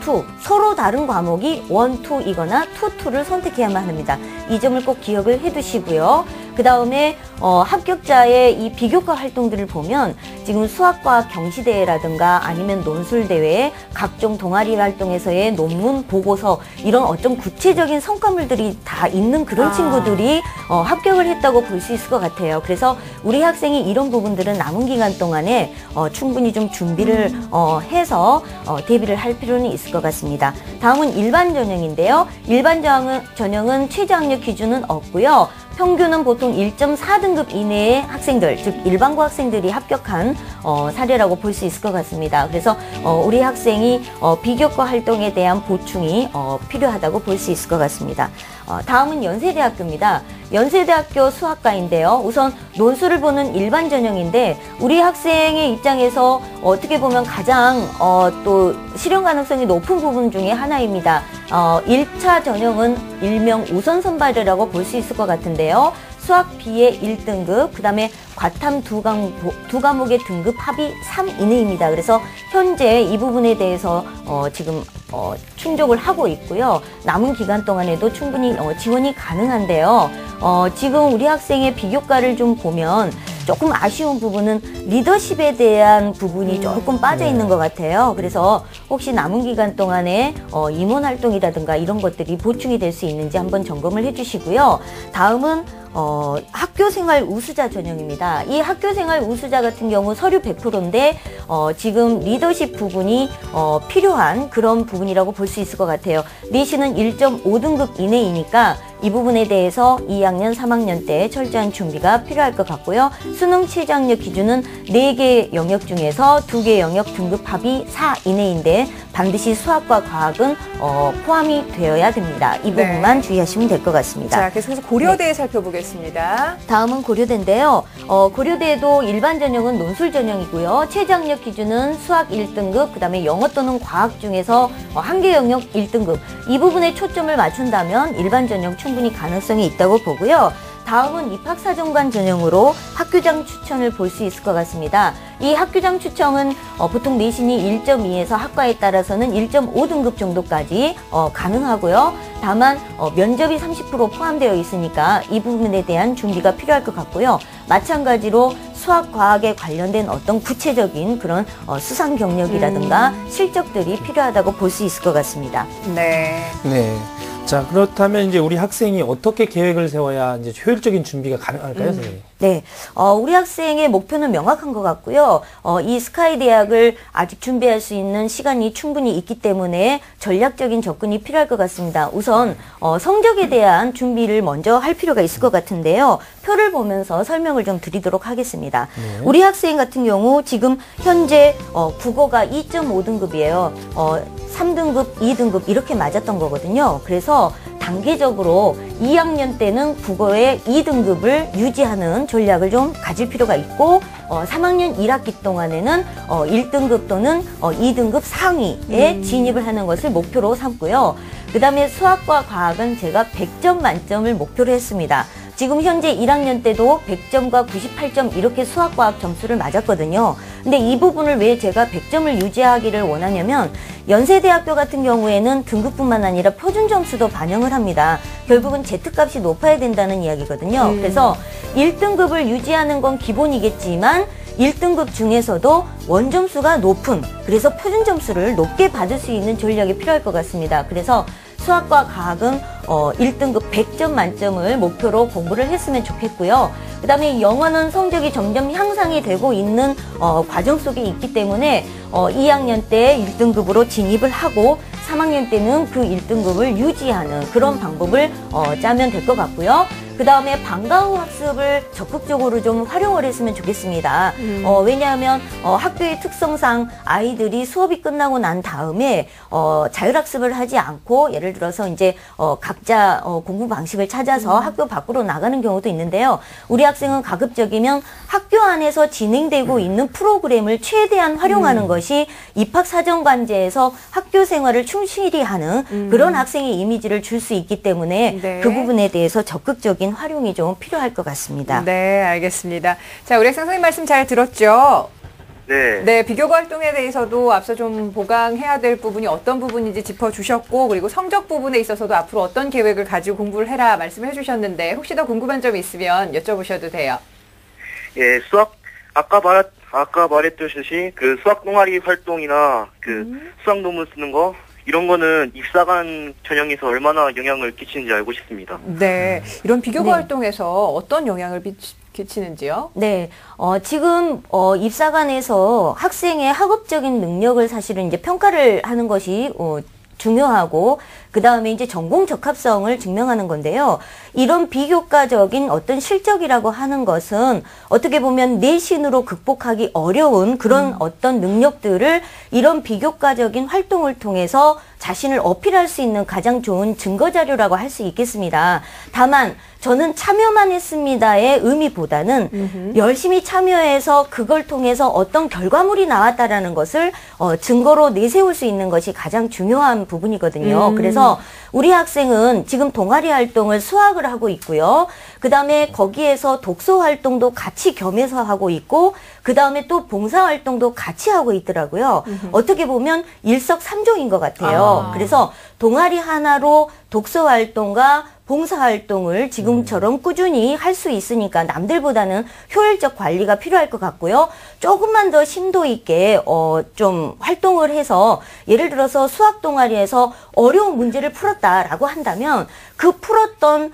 2, 서로 다른 과목이 1, 2이거나 2, 2를 선택해야만 합니다. 이 점을 꼭 기억을 해두시고요. 그 다음에 합격자의 이 비교과 활동들을 보면 지금 수학과학 경시대회라든가 아니면 논술대회, 각종 동아리 활동에서의 논문, 보고서 이런 어떤 구체적인 성과물들이 다 있는 그런 친구들이 합격을 했다고 볼 수 있을 것 같아요. 그래서 우리 학생이 이런 부분들은 남은 기간 동안에 충분히 좀 준비를 해서 대비를 할 필요는 있을 것 같습니다. 다음은 일반 전형인데요. 일반 전형은 최저학력 기준은 없고요. 평균은 보통 1.4등급 이내의 학생들, 즉 일반고 학생들이 합격한 사례라고 볼 수 있을 것 같습니다. 그래서 우리 학생이 비교과 활동에 대한 보충이 필요하다고 볼 수 있을 것 같습니다. 다음은 연세대학교입니다. 연세대학교 수학과인데요. 우선 논술을 보는 일반 전형인데 우리 학생의 입장에서 어떻게 보면 가장 또 실현 가능성이 높은 부분 중에 하나입니다. 1차 전형은 일명 우선 선발이라고 볼 수 있을 것 같은데요. 수학 B의 1등급, 그 다음에 과탐 두 과목의 등급 합이 3 이내입니다. 그래서 현재 이 부분에 대해서 지금 충족을 하고 있고요. 남은 기간 동안에도 충분히 지원이 가능한데요. 지금 우리 학생의 비교과를 좀 보면 조금 아쉬운 부분은 리더십에 대한 부분이 조금 빠져 있는 것 같아요. 그래서 혹시 남은 기간 동안에 임원 활동이라든가 이런 것들이 보충이 될 수 있는지 한번 점검을 해주시고요. 다음은 학교생활 우수자 전형입니다. 이 학교생활 우수자 같은 경우 서류 100%인데 지금 리더십 부분이 필요한 그런 부분이라고 볼 수 있을 것 같아요. 내신은 1.5등급 이내이니까 이 부분에 대해서 2학년, 3학년 때 철저한 준비가 필요할 것 같고요. 수능 최저학력 기준은 4개 영역 중에서 2개 영역 등급 합이 4 이내인데 반드시 수학과 과학은 포함이 되어야 됩니다. 이 부분만 주의하시면 될 것 같습니다. 자, 계속해서 고려대에 살펴보겠습니다. 다음은 고려대인데요. 고려대도 일반 전형은 논술 전형이고요. 최저학력 기준은 수학 1등급, 그 다음에 영어 또는 과학 중에서 한 개 영역 1등급. 이 부분에 초점을 맞춘다면 일반 전형 충분히 가능성이 있다고 보고요. 다음은 입학사정관 전형으로 학교장 추천을 볼 수 있을 것 같습니다. 이 학교장 추천은 보통 내신이 1.2에서 학과에 따라서는 1.5등급 정도까지 가능하고요. 다만 면접이 30% 포함되어 있으니까 이 부분에 대한 준비가 필요할 것 같고요. 마찬가지로 수학, 과학에 관련된 어떤 구체적인 그런 수상 경력이라든가 실적들이 필요하다고 볼 수 있을 것 같습니다. 네. 네. 자, 그렇다면 이제 우리 학생이 어떻게 계획을 세워야 이제 효율적인 준비가 가능할까요, 선생님? 네, 우리 학생의 목표는 명확한 것 같고요. 이 스카이 대학을 아직 준비할 수 있는 시간이 충분히 있기 때문에 전략적인 접근이 필요할 것 같습니다. 우선 성적에 대한 준비를 먼저 할 필요가 있을 것 같은데요. 표를 보면서 설명을 좀 드리도록 하겠습니다. 네. 우리 학생 같은 경우 지금 현재 국어가 2.5등급이에요. 3등급, 2등급 이렇게 맞았던 거거든요. 그래서 단계적으로 2학년 때는 국어의 2등급을 유지하는 전략을 좀 가질 필요가 있고 3학년 1학기 동안에는 1등급 또는 2등급 상위에 진입을 하는 것을 목표로 삼고요. 그 다음에 수학과 과학은 제가 100점 만점을 목표로 했습니다. 지금 현재 1학년 때도 100점과 98점 이렇게 수학과학 점수를 맞았거든요. 근데 이 부분을 왜 제가 100점을 유지하기를 원하냐면 연세대학교 같은 경우에는 등급뿐만 아니라 표준 점수도 반영을 합니다. 결국은 Z값이 높아야 된다는 이야기거든요. 그래서 1등급을 유지하는 건 기본이겠지만 1등급 중에서도 원점수가 높은, 그래서 표준 점수를 높게 받을 수 있는 전략이 필요할 것 같습니다. 그래서 수학과 과학은 1등급 100점 만점을 목표로 공부를 했으면 좋겠고요. 그 다음에 영어는 성적이 점점 향상이 되고 있는 과정 속에 있기 때문에 2학년 때 1등급으로 진입을 하고 3학년 때는 그 1등급을 유지하는 그런 방법을 짜면 될 것 같고요. 그 다음에 방과 후 학습을 적극적으로 좀 활용을 했으면 좋겠습니다. 왜냐하면 학교의 특성상 아이들이 수업이 끝나고 난 다음에 자율학습을 하지 않고 예를 들어서 이제 각자 공부 방식을 찾아서 학교 밖으로 나가는 경우도 있는데요. 우리 학생은 가급적이면 학교 안에서 진행되고 있는 프로그램을 최대한 활용하는 것이 입학사정관제에서 학교 생활을 충실히 하는 그런 학생의 이미지를 줄 수 있기 때문에 네. 그 부분에 대해서 적극적인 활용이 좀 필요할 것 같습니다. 네, 알겠습니다. 자, 우리 학생 선생님 말씀 잘 들었죠? 네. 네, 비교과 활동에 대해서도 앞서 좀 보강해야 될 부분이 어떤 부분인지 짚어주셨고, 그리고 성적 부분에 있어서도 앞으로 어떤 계획을 가지고 공부를 해라 말씀해 주셨는데, 혹시 더 궁금한 점이 있으면 여쭤보셔도 돼요. 예, 아까 말했듯이 그 수학 동아리 활동이나 그 수학 논문 쓰는 거, 이런 거는 입사관 전형에서 얼마나 영향을 끼치는지 알고 싶습니다. 네, 이런 비교과 네. 활동에서 어떤 영향을 끼치는지요? 네, 지금 입사관에서 학생의 학업적인 능력을 사실은 이제 평가를 하는 것이 중요하고 그 다음에 이제 전공 적합성을 증명하는 건데요. 이런 비교과적인 어떤 실적이라고 하는 것은 어떻게 보면 내신으로 극복하기 어려운 그런 어떤 능력들을 이런 비교과적인 활동을 통해서 자신을 어필할 수 있는 가장 좋은 증거 자료라고 할 수 있겠습니다. 다만 저는 참여만 했습니다의 의미보다는 열심히 참여해서 그걸 통해서 어떤 결과물이 나왔다라는 것을 증거로 내세울 수 있는 것이 가장 중요한 부분이거든요. 그래서 우리 학생은 지금 동아리 활동을 수학을 하고 있고요. 그 다음에 거기에서 독서 활동도 같이 겸해서 하고 있고 그 다음에 또 봉사 활동도 같이 하고 있더라고요. 어떻게 보면 일석삼조인 것 같아요. 그래서 동아리 하나로 독서 활동과 봉사활동을 지금처럼 꾸준히 할 수 있으니까 남들보다는 효율적 관리가 필요할 것 같고요. 조금만 더 심도 있게 좀 활동을 해서 예를 들어서 수학 동아리에서 어려운 문제를 풀었다라고 한다면 그 풀었던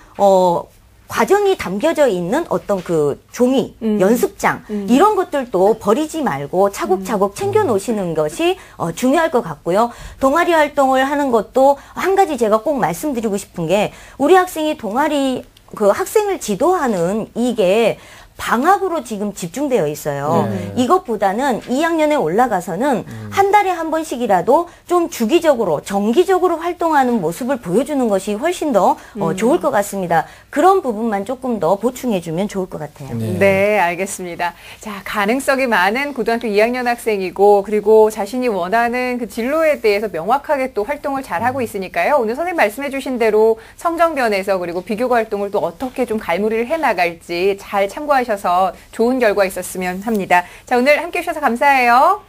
과정이 담겨져 있는 어떤 그 종이, 연습장 이런 것들도 버리지 말고 차곡차곡 챙겨 놓으시는 것이 중요할 것 같고요. 동아리 활동을 하는 것도 한 가지 제가 꼭 말씀드리고 싶은 게 우리 학생이 동아리 그 학생을 지도하는 이게 방학으로 지금 집중되어 있어요. 이것보다는 2학년에 올라가서는 한 달에 한 번씩이라도 좀 주기적으로 정기적으로 활동하는 모습을 보여주는 것이 훨씬 더 좋을 것 같습니다. 그런 부분만 조금 더 보충해주면 좋을 것 같아요. 네, 알겠습니다. 자, 가능성이 많은 고등학교 2학년 학생이고 그리고 자신이 원하는 그 진로에 대해서 명확하게 또 활동을 잘하고 있으니까요. 오늘 선생님 말씀해 주신 대로 성적면에서 그리고 비교과 활동을 또 어떻게 좀 갈무리를 해나갈지 잘 참고하셔서 좋은 결과 있었으면 합니다. 자, 오늘 함께 해주셔서 감사해요.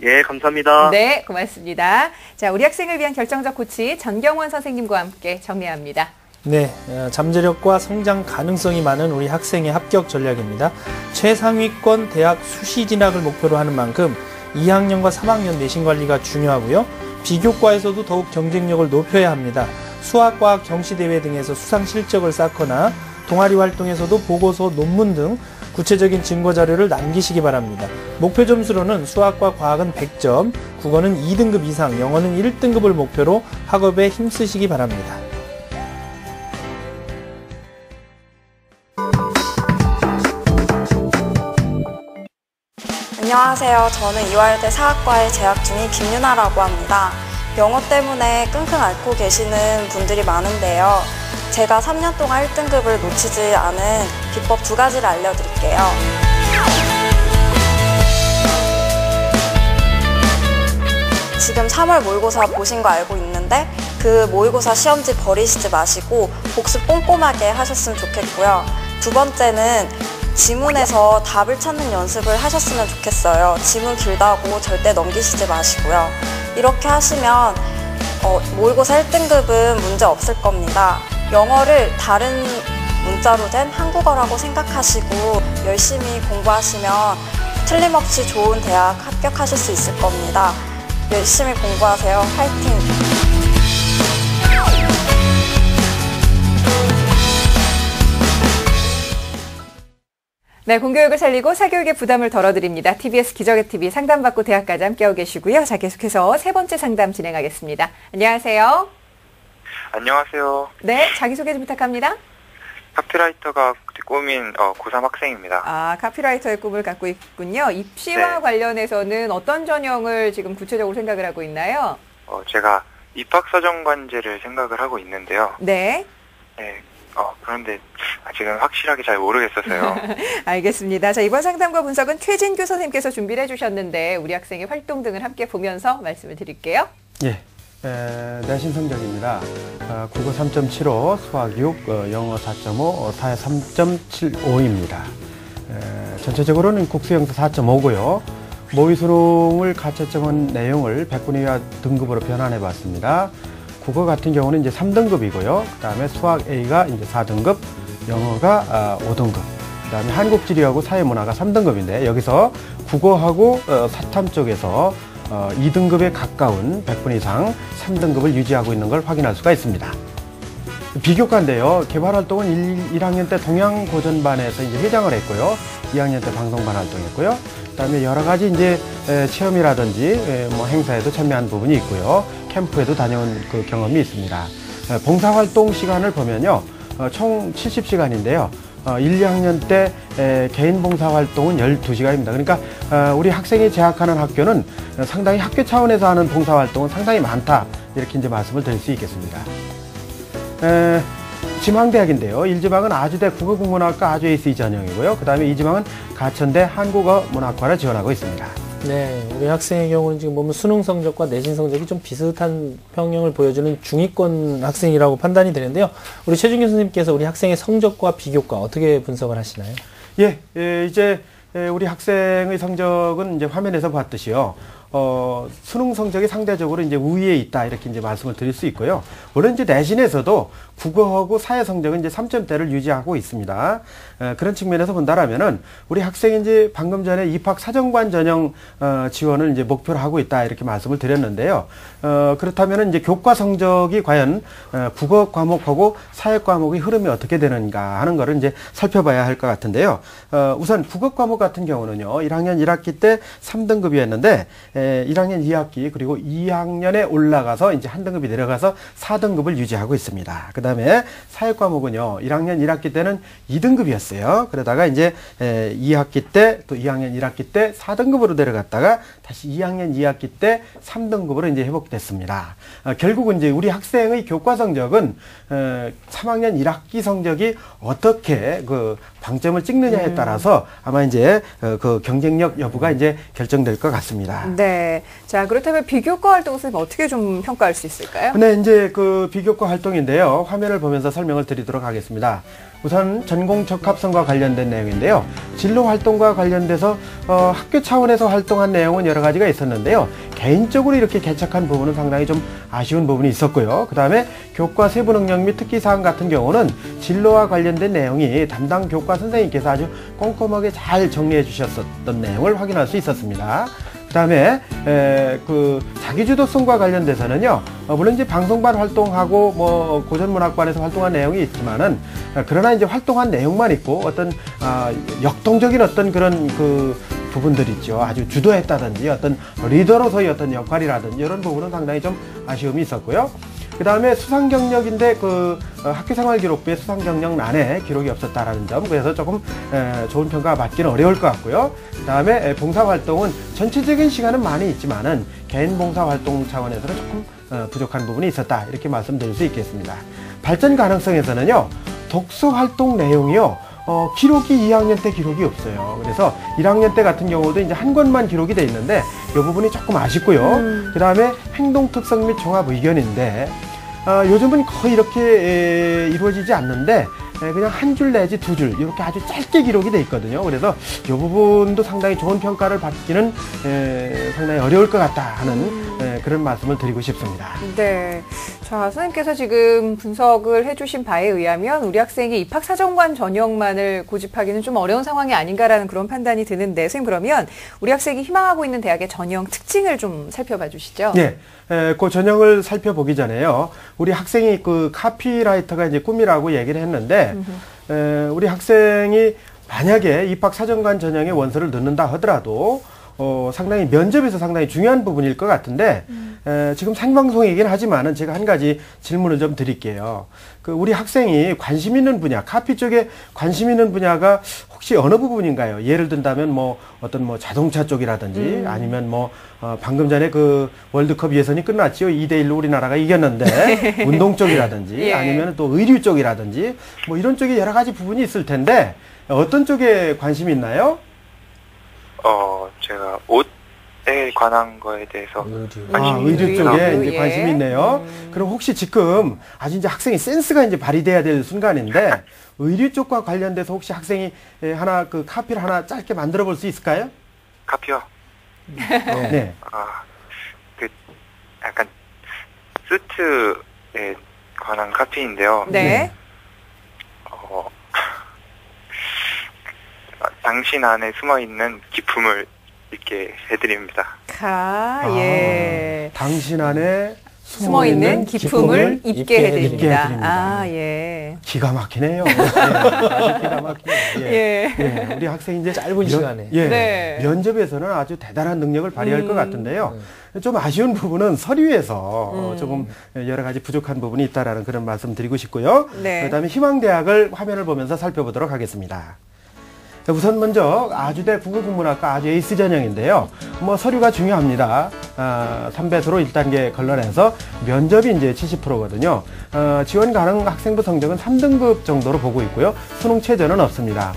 예, 감사합니다. 네, 고맙습니다. 자, 우리 학생을 위한 결정적 코치 전경원 선생님과 함께 정리합니다. 네, 잠재력과 성장 가능성이 많은 우리 학생의 합격 전략입니다. 최상위권 대학 수시 진학을 목표로 하는 만큼 2학년과 3학년 내신 관리가 중요하고요. 비교과에서도 더욱 경쟁력을 높여야 합니다. 수학, 과학, 경시대회 등에서 수상 실적을 쌓거나 동아리 활동에서도 보고서, 논문 등 구체적인 증거 자료를 남기시기 바랍니다. 목표 점수로는 수학과 과학은 100점, 국어는 2등급 이상, 영어는 1등급을 목표로 학업에 힘쓰시기 바랍니다. 안녕하세요. 저는 이화여대 사학과에 재학 중인 김유나라고 합니다. 영어 때문에 끙끙 앓고 계시는 분들이 많은데요. 제가 3년 동안 1등급을 놓치지 않은 비법 2가지를 알려드릴게요. 지금 3월 모의고사 보신 거 알고 있는데 그 모의고사 시험지 버리시지 마시고 복습 꼼꼼하게 하셨으면 좋겠고요. 2번째는 지문에서 답을 찾는 연습을 하셨으면 좋겠어요. 지문 길다고 절대 넘기시지 마시고요. 이렇게 하시면 모의고사 1등급은 문제 없을 겁니다. 영어를 다른 문자로 된 한국어라고 생각하시고 열심히 공부하시면 틀림없이 좋은 대학 합격하실 수 있을 겁니다. 열심히 공부하세요. 화이팅! 네, 공교육을 살리고 사교육의 부담을 덜어드립니다. TBS 기적의 TV 상담받고 대학까지 함께하고 계시고요. 자, 계속해서 세 번째 상담 진행하겠습니다. 안녕하세요. 안녕하세요. 네, 자기소개 좀 부탁합니다. 카피라이터가 꿈인 고3 학생입니다. 아, 카피라이터의 꿈을 갖고 있군요. 입시와 네. 관련해서는 어떤 전형을 지금 구체적으로 생각을 하고 있나요? 제가 입학사정관제를 생각을 하고 있는데요. 네. 네. 그런데 지금 확실하게 잘 모르겠어서요. 알겠습니다. 자, 이번 상담과 분석은 최진규 선생님께서 준비를 해주셨는데 우리 학생의 활동 등을 함께 보면서 말씀을 드릴게요. 예, 내신 성적입니다. 국어 3.75, 수학 6, 영어 4.5, 사회 3.75입니다. 전체적으로는 국수영사 4.5고요. 모의수능을 가채점한 내용을 100분 이하 등급으로 변환해 봤습니다. 국어 같은 경우는 이제 3등급이고요. 그 다음에 수학 A가 이제 4등급, 영어가 5등급, 그 다음에 한국지리하고 사회문화가 3등급인데 여기서 국어하고 사탐 쪽에서 2등급에 가까운 100분 이상 3등급을 유지하고 있는 걸 확인할 수가 있습니다. 비교과인데요. 개발활동은 1학년 때 동양고전반에서 이제 회장을 했고요. 2학년 때 방송반 활동했고요. 그다음에 여러 가지 이제 체험이라든지 뭐 행사에도 참여한 부분이 있고요. 캠프에도 다녀온 그 경험이 있습니다. 봉사활동 시간을 보면요. 총 70시간인데요. 1, 2학년 때 개인 봉사활동은 12시간입니다. 그러니까 우리 학생이 재학하는 학교는 상당히 학교 차원에서 하는 봉사활동은 상당히 많다. 이렇게 이제 말씀을 드릴 수 있겠습니다. 지망대학인데요. 1지망은 아주대 국어국문학과 아주AC 전형이고요. 그 다음에 2지망은 가천대 한국어문학과를 지원하고 있습니다. 네, 우리 학생의 경우는 지금 보면 수능 성적과 내신 성적이 좀 비슷한 평형을 보여주는 중위권 학생이라고 판단이 되는데요. 우리 최준규 선생님께서 우리 학생의 성적과 비교과 어떻게 분석을 하시나요? 예, 이제 우리 학생의 성적은 이제 화면에서 봤듯이요. 수능 성적이 상대적으로 이제 우위에 있다 이렇게 이제 말씀을 드릴 수 있고요. 물론 이제 내신에서도 국어하고 사회 성적은 이제 3점대를 유지하고 있습니다. 그런 측면에서 본다라면은 우리 학생이 이제 방금 전에 입학 사정관 전형 지원을 이제 목표로 하고 있다 이렇게 말씀을 드렸는데요. 그렇다면은 이제 교과 성적이 과연 국어 과목하고 사회 과목의 흐름이 어떻게 되는가 하는 거를 이제 살펴봐야 할 것 같은데요. 우선 국어 과목 같은 경우는요. 1학년 1학기 때 3등급이었는데 에, 1학년 2학기 그리고 2학년에 올라가서 이제 한 등급이 내려가서 4등급을 유지하고 있습니다. 그 다음에 사회 과목은요, 1학년 1학기 때는 2등급이었어요. 그러다가 이제 2학기 때 또 2학년 1학기 때 4등급으로 내려갔다가 다시 2학년 2학기 때 3등급으로 이제 회복됐습니다. 결국은 이제 우리 학생의 교과 성적은 3학년 1학기 성적이 어떻게 그 방점을 찍느냐에 따라서 아마 이제 그 경쟁력 여부가 이제 결정될 것 같습니다. 네. 자, 그렇다면 비교과 활동 선생님 어떻게 좀 평가할 수 있을까요? 네, 이제 그 비교과 활동인데요. 화면을 보면서 설명을 드리도록 하겠습니다. 우선 전공 적합성과 관련된 내용인데요. 진로 활동과 관련돼서 학교 차원에서 활동한 내용은 여러 가지가 있었는데요. 개인적으로 이렇게 개척한 부분은 상당히 좀 아쉬운 부분이 있었고요. 그 다음에 교과 세부 능력 및 특기사항 같은 경우는 진로와 관련된 내용이 담당 교과 선생님께서 아주 꼼꼼하게 잘 정리해 주셨었던 내용을 확인할 수 있었습니다. 그 다음에 그 자기주도성과 관련돼서는요, 물론 이제 방송반 활동하고 뭐 고전문학반에서 활동한 내용이 있지만은 그러나 이제 활동한 내용만 있고 어떤 역동적인 어떤 그런 그 부분들 있죠. 아주 주도했다든지 어떤 리더로서의 어떤 역할이라든지 이런 부분은 상당히 좀 아쉬움이 있었고요. 그 다음에 수상 경력인데 그 학교생활 기록부에 수상 경력란에 기록이 없었다라는 점, 그래서 조금 좋은 평가가 받기는 어려울 것 같고요. 그 다음에 봉사활동은 전체적인 시간은 많이 있지만은 개인 봉사활동 차원에서는 조금 부족한 부분이 있었다, 이렇게 말씀드릴 수 있겠습니다. 발전 가능성에서는요, 독서활동 내용이요, 기록이 2학년 때 기록이 없어요. 그래서 1학년 때 같은 경우도 이제 한 권만 기록이 돼 있는데 이 부분이 조금 아쉽고요. 그 다음에 행동 특성 및 종합 의견인데 요즘은 거의 이렇게 이루어지지 않는데 그냥 한 줄 내지 두 줄 이렇게 아주 짧게 기록이 돼 있거든요. 그래서 이 부분도 상당히 좋은 평가를 받기는 상당히 어려울 것 같다 하는 그런 말씀을 드리고 싶습니다. 네. 자, 선생님께서 지금 분석을 해주신 바에 의하면 우리 학생이 입학사정관 전형만을 고집하기는 좀 어려운 상황이 아닌가라는 그런 판단이 드는데, 선생님 그러면 우리 학생이 희망하고 있는 대학의 전형 특징을 좀 살펴봐 주시죠. 네. 그 전형을 살펴보기 전에요, 우리 학생이 그 카피라이터가 이제 꿈이라고 얘기를 했는데, 우리 학생이 만약에 입학사정관 전형에 원서를 넣는다 하더라도 상당히 면접에서 상당히 중요한 부분일 것 같은데, 지금 생방송이긴 하지만은 제가 한 가지 질문을 좀 드릴게요. 그 우리 학생이 관심 있는 분야, 카피 쪽에 관심 있는 분야가 혹시 어느 부분인가요? 예를 든다면 뭐 어떤 뭐 자동차 쪽이라든지 아니면 뭐 방금 전에 그 월드컵 예선이 끝났지요. 2대1로 우리나라가 이겼는데 운동 쪽이라든지 예. 아니면 또 의류 쪽이라든지 뭐 이런 쪽에 여러 가지 부분이 있을 텐데 어떤 쪽에 관심이 있나요? 제가 옷에 관한 거에 대해서 의류 쪽에 의류, 이제 예. 관심이 있네요. 그럼 혹시 지금 아주 이제 학생이 센스가 이제 발휘돼야 될 순간인데 의류 쪽과 관련돼서 혹시 학생이 하나 그 카피를 하나 짧게 만들어 볼 수 있을까요? 카피요. 네. 그 약간 수트에 관한 카피인데요. 네. 당신 안에 숨어 있는 기품을 읽게 해드립니다. 예. 당신 안에 숨어 있는 기품을 입게 해드립니다. 해드립니다. 예. 기가 막히네요. 아주 기가 막히네요. 예. 예, 우리 학생이 이제 짧은 시간에. 예, 네. 면접에서는 아주 대단한 능력을 발휘할 것 같은데요. 좀 아쉬운 부분은 서류에서 조금 여러 가지 부족한 부분이 있다라는 그런 말씀 드리고 싶고요. 네. 그다음에 희망대학을 화면을 보면서 살펴보도록 하겠습니다. 우선 먼저 아주대 국어국문학과 아주 에이스 전형인데요. 뭐 서류가 중요합니다. 3배수로 1단계 걸러내서 면접이 이제 70%거든요. 지원 가능 학생부 성적은 3등급 정도로 보고 있고요. 수능 최저는 없습니다.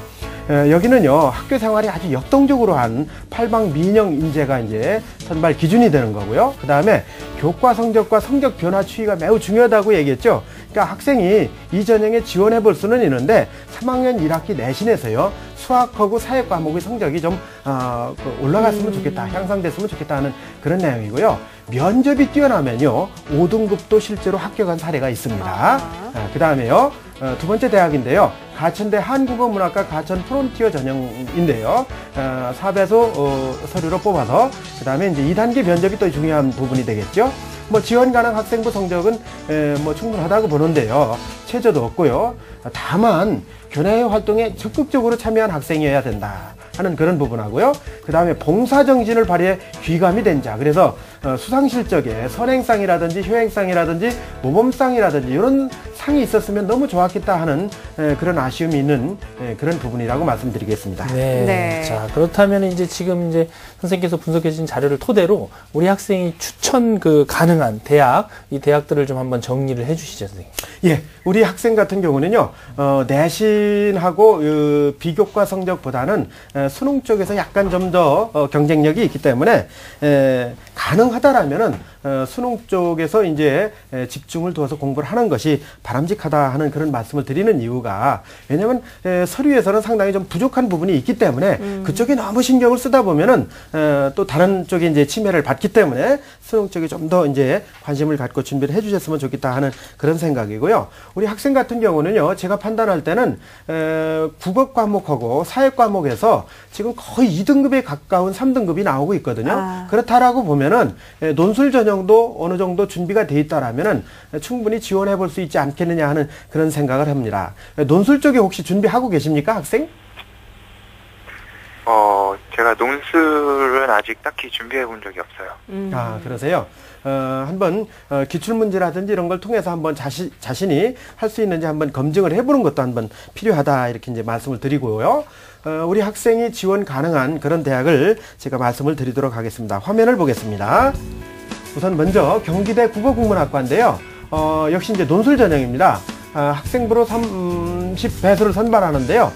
여기는요, 학교 생활이 아주 역동적으로 한 팔방 민영 인재가 이제 선발 기준이 되는 거고요. 그 다음에 교과 성적과 성적 변화 추이가 매우 중요하다고 얘기했죠. 그러니까 학생이 이 전형에 지원해 볼 수는 있는데 3학년 1학기 내신에서요, 수학하고 사회 과목의 성적이 좀 올라갔으면 좋겠다, 향상됐으면 좋겠다 하는 그런 내용이고요. 면접이 뛰어나면요, 5등급도 실제로 합격한 사례가 있습니다. 그 다음에요, 두 번째 대학인데요. 가천대 한국어문학과 가천 프론티어 전형인데요. 4배수 서류로 뽑아서 그 다음에 이제 2단계 면접이 또 중요한 부분이 되겠죠. 뭐 지원 가능 학생부 성적은 뭐 충분하다고 보는데요. 최저도 없고요. 다만 교내 활동에 적극적으로 참여한 학생이어야 된다. 하는 그런 부분하고요. 그 다음에 봉사정신을 발휘해 귀감이 된 자. 그래서 수상실적에 선행상이라든지 효행상이라든지 모범상이라든지 이런 상이 있었으면 너무 좋았겠다 하는 그런 아쉬움이 있는 그런 부분이라고 말씀드리겠습니다. 네. 네. 자, 그렇다면 이제 지금 이제 선생님께서 분석해 주신 자료를 토대로 우리 학생이 추천 가능한 대학, 이 대학들을 좀 한번 정리를 해 주시죠, 선생님. 예, 우리 학생 같은 경우는요, 내신하고 비교과 성적보다는 수능 쪽에서 약간 좀 더 경쟁력이 있기 때문에 가능하다라면은 수능 쪽에서 이제 집중을 두어서 공부를 하는 것이 바람직하다 하는 그런 말씀을 드리는 이유가, 왜냐하면 서류에서는 상당히 좀 부족한 부분이 있기 때문에 그쪽에 너무 신경을 쓰다 보면은 또 다른 쪽에 이제 침해를 받기 때문에 수능 쪽에 좀 더 이제 관심을 갖고 준비를 해주셨으면 좋겠다 하는 그런 생각이고요. 우리 학생 같은 경우는요, 제가 판단할 때는 국어 과목하고 사회 과목에서 지금 거의 2등급에 가까운 3등급이 나오고 있거든요. 그렇다라고 보면은 논술 전형도 어느 정도 준비가 돼 있다라면은 충분히 지원해 볼 수 있지 않겠느냐 하는 그런 생각을 합니다. 논술 쪽에 혹시 준비하고 계십니까, 학생? 제가 논술은 아직 딱히 준비해 본 적이 없어요. 아, 그러세요? 한번 기출문제라든지 이런 걸 통해서 한번 자신이 할 수 있는지 한번 검증을 해보는 것도 한번 필요하다, 이렇게 이제 말씀을 드리고요. 우리 학생이 지원 가능한 그런 대학을 제가 말씀을 드리도록 하겠습니다. 화면을 보겠습니다. 우선 먼저 경기대 국어국문학과인데요. 역시 이제 논술 전형입니다. 학생부로 30배수를 선발하는데요.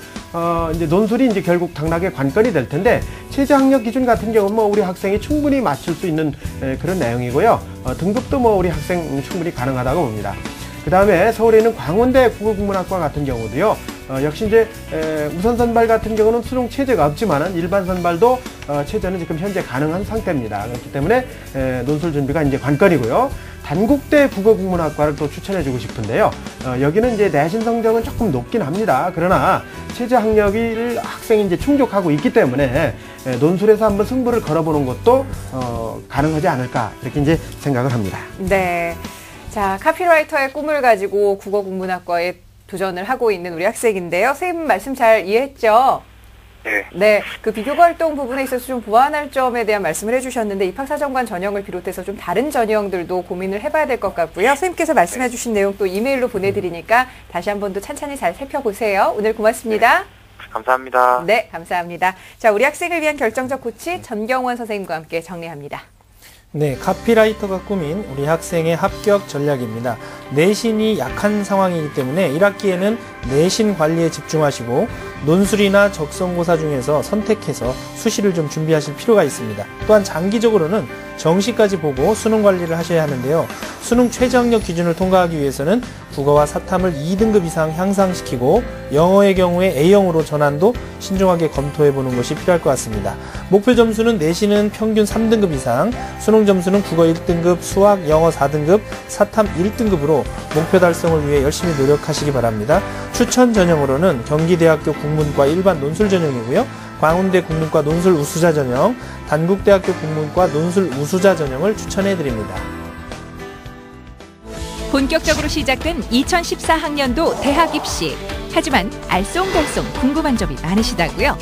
이제 논술이 이제 결국 당락의 관건이 될 텐데, 최저학력 기준 같은 경우는 뭐 우리 학생이 충분히 맞출 수 있는 그런 내용이고요. 등급도 뭐 우리 학생 충분히 가능하다고 봅니다. 그 다음에 서울에 있는 광운대 국어국문학과 같은 경우도요. 역시 이제 우선 선발 같은 경우는 수능 최저가 없지만은 일반 선발도 최저는 지금 현재 가능한 상태입니다. 그렇기 때문에 논술 준비가 이제 관건이고요. 단국대 국어국문학과를 또 추천해주고 싶은데요. 여기는 이제 내신 성적은 조금 높긴 합니다. 그러나 최저 학력을 학생이 이제 충족하고 있기 때문에 논술에서 한번 승부를 걸어보는 것도 가능하지 않을까, 이렇게 이제 생각을 합니다. 네. 자, 카피라이터의 꿈을 가지고 국어국문학과에 도전을 하고 있는 우리 학생인데요. 선생님 말씀 잘 이해했죠? 네. 네, 그 비교과 활동 부분에 있어서 좀 보완할 점에 대한 말씀을 해주셨는데, 입학사정관 전형을 비롯해서 좀 다른 전형들도 고민을 해봐야 될 것 같고요. 선생님께서 말씀해주신 내용 또 이메일로 보내드리니까 다시 한 번 더 찬찬히 잘 살펴보세요. 오늘 고맙습니다. 감사합니다. 네, 감사합니다. 자, 우리 학생을 위한 결정적 코치 전경원 선생님과 함께 정리합니다. 네, 카피라이터가 꾸민 우리 학생의 합격 전략입니다. 내신이 약한 상황이기 때문에 1학기에는 내신 관리에 집중하시고 논술이나 적성고사 중에서 선택해서 수시를 좀 준비하실 필요가 있습니다. 또한 장기적으로는 정시까지 보고 수능 관리를 하셔야 하는데요. 수능 최저학력 기준을 통과하기 위해서는 국어와 사탐을 2등급 이상 향상시키고 영어의 경우에 A형으로 전환도 신중하게 검토해보는 것이 필요할 것 같습니다. 목표 점수는 내신은 평균 3등급 이상, 수능 점수는 국어 1등급, 수학, 영어 4등급, 사탐 1등급으로 목표 달성을 위해 열심히 노력하시기 바랍니다. 추천 전형으로는 경기대학교 국문과 일반 논술 전형이고요. 광운대 국문과 논술 우수자 전형, 단국대학교 국문과 논술 우수자 전형을 추천해드립니다. 본격적으로 시작된 2014학년도 대학 입시. 하지만 알쏭달쏭 궁금한 점이 많으시다고요?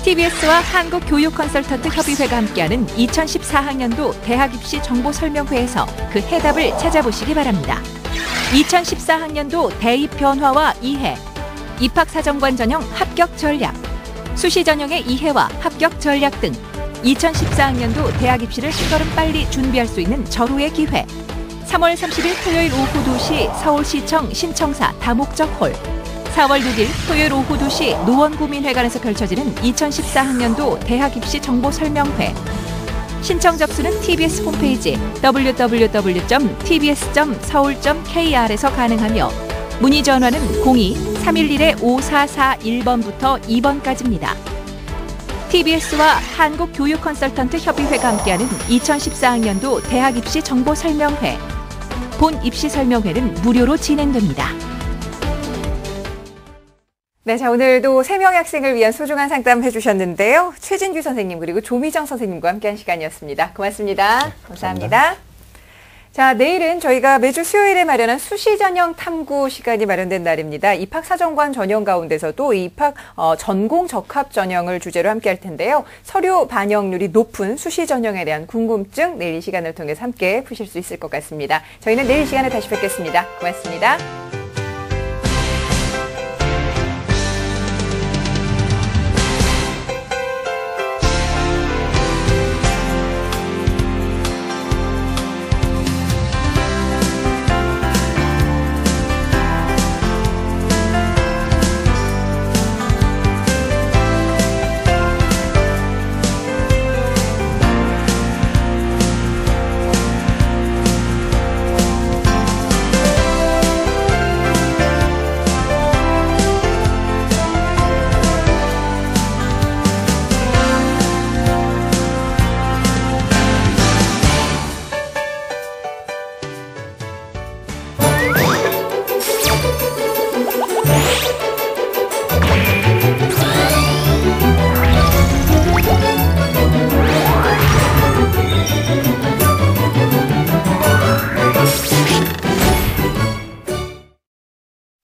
TBS와 한국교육컨설턴트협의회가 함께하는 2014학년도 대학 입시 정보 설명회에서 그 해답을 찾아보시기 바랍니다. 2014학년도 대입 변화와 이해, 입학사정관 전형 합격 전략, 수시 전형의 이해와 합격 전략 등 2014학년도 대학 입시를 한 걸음 빨리 준비할 수 있는 절호의 기회. 3월 30일 토요일 오후 2시 서울시청 신청사 다목적홀, 4월 6일 토요일 오후 2시 노원구민회관에서 펼쳐지는 2014학년도 대학 입시 정보 설명회. 신청 접수는 TBS 홈페이지 www.tbs.seoul.kr에서 가능하며 문의 전화는 02-311-5441번부터 2번까지입니다. TBS와 한국교육컨설턴트협의회가 함께하는 2014학년도 대학 입시 정보 설명회. 본 입시 설명회는 무료로 진행됩니다. 네, 자, 오늘도 3명의 학생을 위한 소중한 상담 해주셨는데요. 최진규 선생님 그리고 조미정 선생님과 함께한 시간이었습니다. 고맙습니다. 감사합니다. 자, 내일은 저희가 매주 수요일에 마련한 수시 전형 탐구 시간이 마련된 날입니다. 입학사정관 전형 가운데서도 입학 전공 적합 전형을 주제로 함께 할 텐데요. 서류 반영률이 높은 수시 전형에 대한 궁금증 내일 이 시간을 통해서 함께 푸실 수 있을 것 같습니다. 저희는 내일 이 시간에 다시 뵙겠습니다. 고맙습니다.